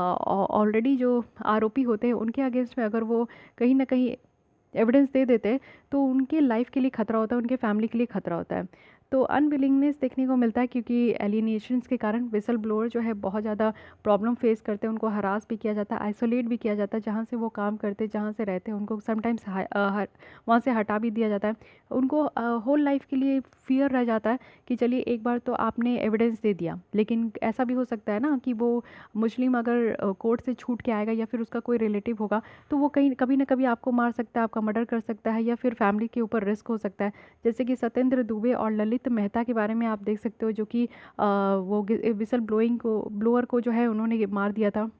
ऑलरेडी जो आरोपी होते हैं उनके अगेंस्ट में अगर वो कहीं ना कहीं एविडेंस दे देते हैं, तो उनके लाइफ के लिए खतरा होता है, उनके फैमिली के लिए खतरा होता है। तो अनविलिंगनेस देखने को मिलता है, क्योंकि एलिनेशंस के कारण विसल ब्लोअर जो है बहुत ज़्यादा प्रॉब्लम फेस करते हैं, उनको हरास भी किया जाता है, आइसोलेट भी किया जाता है, जहाँ से वो काम करते, जहाँ से रहते हैं उनको समटाइम्स वहाँ से हटा भी दिया जाता है। उनको होल लाइफ के लिए फियर रह जाता है कि चलिए एक बार तो आपने एविडेंस दे दिया, लेकिन ऐसा भी हो सकता है ना कि वो मुस्लिम अगर कोर्ट से छूट के आएगा या फिर उसका कोई रिलेटिव होगा, तो वो कहीं कभी ना कभी आपको मार सकता है, आपका मर्डर कर सकता है, या फिर फैमिली के ऊपर रिस्क हो सकता है। जैसे कि सत्येंद्र दुबे और ललित मेहता के बारे में आप देख सकते हो, जो कि वो विसल ब्लोअर को जो है उन्होंने मार दिया था।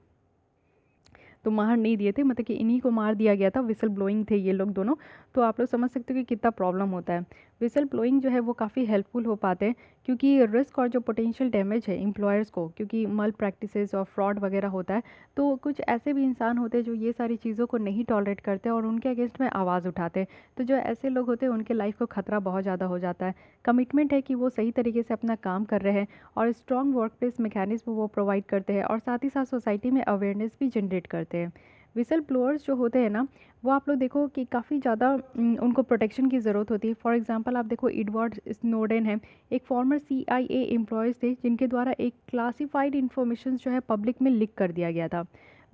तो मार नहीं दिए थे, मतलब कि इन्हीं को मार दिया गया था, विसल ब्लोइंग थे ये लोग दोनों। तो आप लोग समझ सकते हो कि कितना प्रॉब्लम होता है। विसल ब्लोइंग जो है वो काफ़ी हेल्पफुल हो पाते हैं, क्योंकि रिस्क और जो पोटेंशियल डैमेज है एम्प्लॉयर्स को, क्योंकि मल प्रैक्टिसेस और फ्रॉड वगैरह होता है, तो कुछ ऐसे भी इंसान होते हैं जो ये सारी चीज़ों को नहीं टॉलरेट करते और उनके अगेंस्ट में आवाज़ उठाते हैं। तो जो ऐसे लोग होते हैं उनके लाइफ को खतरा बहुत ज़्यादा हो जाता है। कमिटमेंट है कि वो सही तरीके से अपना काम कर रहे हैं और स्ट्रॉन्ग वर्क प्लेस मैकेनिज्म वो प्रोवाइड करते हैं, और साथ ही साथ सोसाइटी में अवेयरनेस भी जनरेट करते हैं। विसल ब्लोअर्स जो होते हैं ना, वो आप लोग देखो कि काफ़ी ज़्यादा उनको प्रोटेक्शन की ज़रूरत होती है। फॉर एग्जांपल आप देखो एडवर्ड स्नोडेन है, एक फॉर्मर CIA एम्प्लॉयज़ थे जिनके द्वारा एक क्लासिफाइड इन्फॉर्मेशन जो है पब्लिक में लीक कर दिया गया था।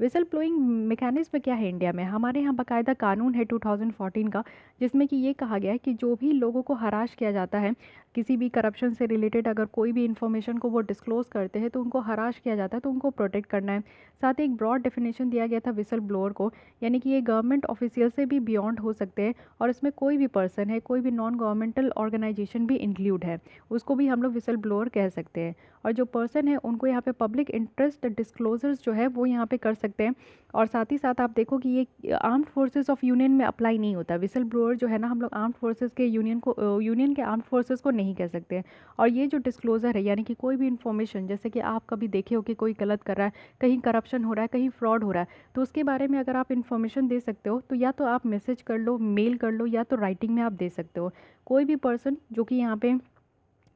विसल ब्लोइंग मैकेनिज्म क्या है इंडिया में, हमारे यहाँ बाकायदा कानून है 2014 का, जिसमें कि ये कहा गया है कि जो भी लोगों को हराश किया जाता है किसी भी करप्शन से रिलेटेड, अगर कोई भी इन्फॉर्मेशन को वो डिस्क्लोज करते हैं तो उनको हराश किया जाता है, तो उनको प्रोटेक्ट करना है। साथ ही एक ब्रॉड डेफिनेशन दिया गया था विसल ब्लोअर को, यानी कि ये गवर्नमेंट ऑफिशियल से भी बियॉन्ड हो सकते हैं और इसमें कोई भी पर्सन है, कोई भी नॉन गवर्नमेंटल ऑर्गेनाइजेशन भी इंक्लूड है, उसको भी हम लोग विसल ब्लोअर कह सकते हैं। और जो पर्सन है उनको यहाँ पे पब्लिक इंटरेस्ट डिस्क्लोजर्स जो है वो यहाँ पे कर सकते हैं। और साथ ही साथ आप देखो कि ये आर्म्ड फोर्सेस ऑफ यूनियन में अप्लाई नहीं होता। विसल ब्लोअर जो है ना, हम लोग आर्म्ड फोर्सेस के यूनियन के आर्म्ड फोर्सेस को नहीं कह सकते। और ये जो डिस्क्लोजर है, यानी कि कोई भी इन्फॉर्मेशन, जैसे कि आप कभी देखे हो कि कोई गलत कर रहा है, कहीं करप्शन हो रहा है, कहीं फ्रॉड हो रहा है, तो उसके बारे में अगर आप इन्फॉर्मेशन दे सकते हो, तो या तो आप मैसेज कर लो, मेल कर लो, या तो राइटिंग में आप दे सकते हो। कोई भी पर्सन जो कि यहाँ पे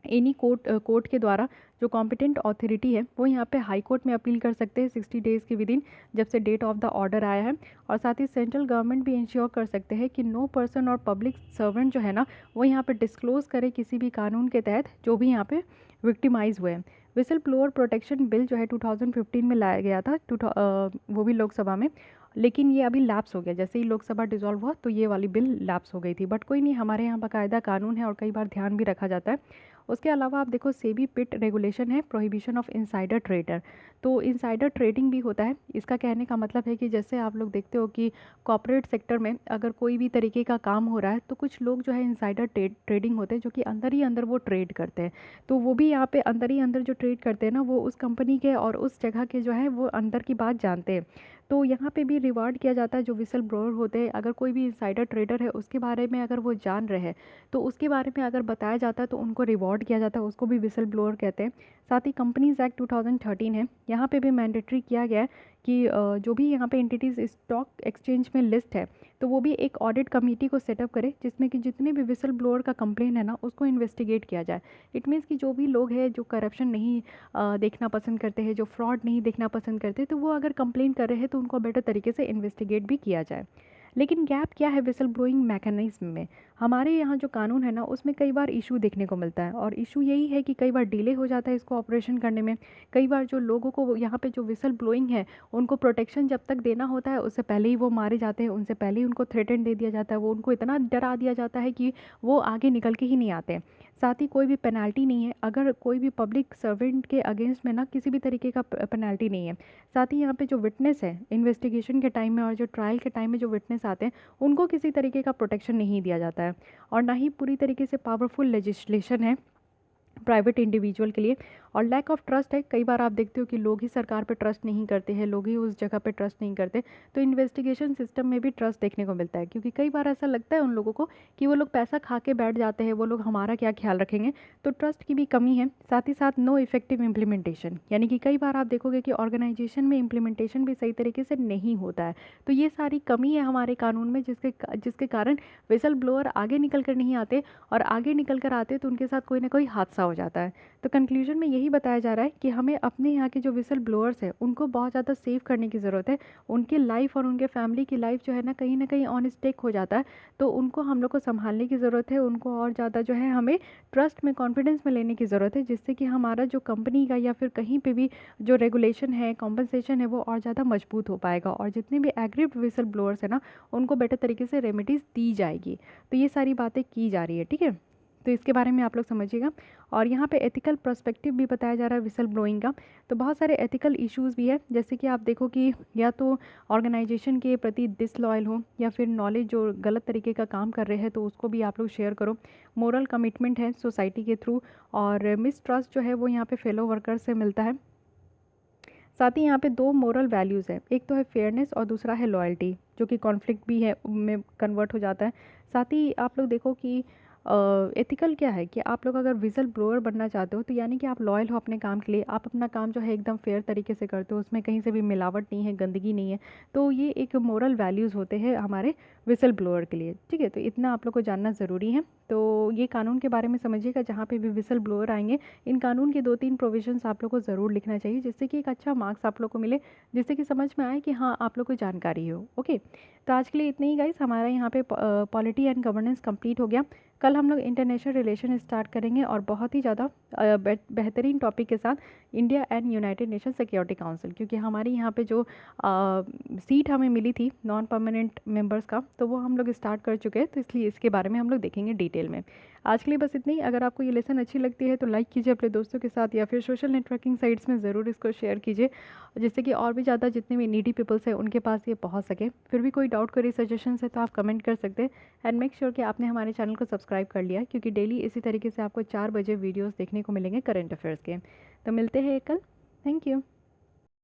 एनी कोर्ट के द्वारा, जो कॉम्पिटेंट अथॉरिटी है वो यहाँ पे हाई कोर्ट में अपील कर सकते हैं 60 डेज़ के विदिन, जब से डेट ऑफ द ऑर्डर आया है। और साथ ही सेंट्रल गवर्नमेंट भी इंश्योर कर सकते हैं कि नो पर्सन और पब्लिक सर्वेंट जो है ना, वो यहाँ पे डिस्क्लोज करे किसी भी कानून के तहत जो भी यहाँ पे विक्टिमाइज हुए हैं। विसल ब्लोअर प्रोटेक्शन बिल जो है 2015 में लाया गया था, वो भी लोकसभा में, लेकिन ये अभी लैप्स हो गया। जैसे ही लोकसभा डिसॉल्व हुआ तो ये वाली बिल लैप्स हो गई थी, बट कोई नहीं, हमारे यहाँ बाकायदा कानून है और कई बार ध्यान भी रखा जाता है। उसके अलावा आप देखो सेबी पिट रेगुलेशन है, प्रोहिबिशन ऑफ इनसाइडर ट्रेडर। तो इनसाइडर ट्रेडिंग भी होता है। इसका कहने का मतलब है कि जैसे आप लोग देखते हो कि कॉर्पोरेट सेक्टर में अगर कोई भी तरीके का काम हो रहा है, तो कुछ लोग जो है इनसाइडर ट्रेडिंग होते हैं, जो कि अंदर ही अंदर वो ट्रेड करते हैं। तो वो भी यहाँ पे अंदर ही अंदर जो ट्रेड करते हैं ना, वो उस कंपनी के और उस जगह के जो है वो अंदर की बात जानते हैं। तो यहाँ पे भी रिवार्ड किया जाता है जो विसल ब्लोअर होते हैं। अगर कोई भी इनसाइडर ट्रेडर है उसके बारे में अगर वो जान रहे हैं, तो उसके बारे में अगर बताया जाता है तो उनको रिवॉर्ड किया जाता है, उसको भी विसल ब्लोअर कहते हैं। साथ ही कंपनीज एक्ट 2013 है, यहाँ पे भी मैंडेटरी किया गया है कि जो भी यहाँ पे एंटिटीज़ स्टॉक एक्सचेंज में लिस्ट है, तो वो भी एक ऑडिट कमेटी को सेटअप करे, जिसमें कि जितने भी विसल ब्लोअर का कंप्लेन है ना, उसको इन्वेस्टिगेट किया जाए। इट मीन्स कि जो भी लोग हैं जो करप्शन नहीं देखना पसंद करते हैं, जो फ्रॉड नहीं देखना पसंद करते, तो वो अगर कंप्लेन कर रहे हैं तो उनको बेटर तरीके से इन्वेस्टिगेट भी किया जाए। लेकिन गैप क्या है विसल ब्लोइंग मैकेनिज्म में, हमारे यहाँ जो कानून है ना उसमें कई बार इशू देखने को मिलता है, और इशू यही है कि कई बार डिले हो जाता है इसको ऑपरेशन करने में। कई बार जो लोगों को यहाँ पे जो विसल ब्लोइंग है उनको प्रोटेक्शन जब तक देना होता है उससे पहले ही वो मारे जाते हैं, उनसे पहले ही उनको थ्रेटन दे दिया जाता है, वो उनको इतना डरा दिया जाता है कि वो आगे निकल के ही नहीं आते। साथ ही कोई भी पेनल्टी नहीं है, अगर कोई भी पब्लिक सर्वेंट के अगेंस्ट में ना किसी भी तरीके का पेनल्टी नहीं है। साथ ही यहाँ पे जो विटनेस है इन्वेस्टिगेशन के टाइम में और जो ट्रायल के टाइम में जो विटनेस आते हैं, उनको किसी तरीके का प्रोटेक्शन नहीं दिया जाता है। और ना ही पूरी तरीके से पावरफुल लेजिस्लेशन है प्राइवेट इंडिविजुअल के लिए। और लैक ऑफ ट्रस्ट है, कई बार आप देखते हो कि लोग ही सरकार पे ट्रस्ट नहीं करते हैं, लोग ही उस जगह पे ट्रस्ट नहीं करते। तो इन्वेस्टिगेशन सिस्टम में भी ट्रस्ट देखने को मिलता है, क्योंकि कई बार ऐसा लगता है उन लोगों को कि वो लोग पैसा खा के बैठ जाते हैं, वो लोग हमारा क्या ख्याल रखेंगे। तो ट्रस्ट की भी कमी है। साथ ही साथ नो इफेक्टिव इम्प्लीमेंटेशन, यानी कि कई बार आप देखोगे कि ऑर्गेनाइजेशन में इम्प्लीमेंटेशन भी सही तरीके से नहीं होता है। तो ये सारी कमी है हमारे कानून में, जिसके कारण विसल ब्लोअर आगे निकल कर नहीं आते, और आगे निकल कर आते तो उनके साथ कोई ना कोई हादसा हो जाता है। तो कंक्लूजन में यही बताया जा रहा है कि हमें अपने यहाँ के जो विसल ब्लोअर्स हैं उनको बहुत ज़्यादा सेव करने की ज़रूरत है। उनकी लाइफ और उनके फैमिली की लाइफ जो है ना, कहीं ऑन स्टेक हो जाता है। तो उनको हम लोग को संभालने की ज़रूरत है, उनको और ज़्यादा जो है हमें ट्रस्ट में, कॉन्फिडेंस में लेने की ज़रूरत है, जिससे कि हमारा जो कंपनी का या फिर कहीं पे भी जो रेगुलेशन है, कॉम्पनसेशन है, वो और ज़्यादा मजबूत हो पाएगा। और जितने भी एग्रीड विसल ब्लोअर्स हैं ना, उनको बेटर तरीके से रेमेडीज़ दी जाएगी। तो ये सारी बातें की जा रही है, ठीक है। तो इसके बारे में आप लोग समझिएगा। और यहाँ पे एथिकल पर्सपेक्टिव भी बताया जा रहा है विसल ब्लोइंग का। तो बहुत सारे एथिकल इश्यूज़ भी है, जैसे कि आप देखो कि या तो ऑर्गेनाइजेशन के प्रति डिसलॉयल हो, या फिर नॉलेज जो गलत तरीके का काम कर रहे हैं तो उसको भी आप लोग शेयर करो। मोरल कमिटमेंट है सोसाइटी के थ्रू, और मिसट्रस्ट जो है वो यहाँ पे फेलो वर्कर से मिलता है। साथ ही यहाँ पे दो मोरल वैल्यूज़ है, एक तो है फेयरनेस और दूसरा है लॉयल्टी, जो कि कॉन्फ्लिक्ट भी है में कन्वर्ट हो जाता है। साथ ही आप लोग देखो कि एथिकल क्या है कि आप लोग अगर विसल ब्लोअर बनना चाहते हो तो यानी कि आप लॉयल हो अपने काम के लिए, आप अपना काम जो है एकदम फेयर तरीके से करते हो, उसमें कहीं से भी मिलावट नहीं है, गंदगी नहीं है। तो ये एक मोरल वैल्यूज़ होते हैं हमारे विसल ब्लोअर के लिए, ठीक है। तो इतना आप लोग को जानना ज़रूरी है। तो ये कानून के बारे में समझिएगा, जहाँ पे भी विसल ब्लोअर आएंगे इन कानून के 2-3 प्रोविजंस आप लोग को ज़रूर लिखना चाहिए, जिससे कि एक अच्छा मार्क्स आप लोग को मिले, जिससे कि समझ में आए कि हाँ आप लोग को जानकारी हो। ओके, तो आज के लिए इतना ही गाइस। हमारा यहाँ पे पॉलिटी एंड गवर्नेंस कंप्लीट हो गया। कल हम लोग इंटरनेशनल रिलेशन स्टार्ट करेंगे, और बहुत ही ज़्यादा बेहतरीन टॉपिक के साथ India and United nation security council, क्योंकि हमारी यहाँ पे जो सीट हमें मिली थी नॉन परमानेंट मेंबर्स का, तो वो हम लोग स्टार्ट कर चुके हैं। तो इसलिए इसके बारे में हम लोग देखेंगे डिटेल में। आज के लिए बस इतनी ही। अगर आपको ये लेसन अच्छी लगती है तो लाइक कीजिए अपने दोस्तों के साथ, या फिर सोशल नेटवर्किंग साइट्स में ज़रूर इसको शेयर कीजिए, जिससे कि और भी ज़्यादा जितने भी नीडी पीपल्स हैं उनके पास ये पहुंच सके। फिर भी कोई डाउट, कोई सजेशंस है तो आप कमेंट कर सकते हैं। एंड मेक श्योर कि आपने हमारे चैनल को सब्सक्राइब कर लिया, क्योंकि डेली इसी तरीके से आपको 4 बजे वीडियोज़ देखने को मिलेंगे करंट अफेयर्स के। तो मिलते हैं कल। Thank you.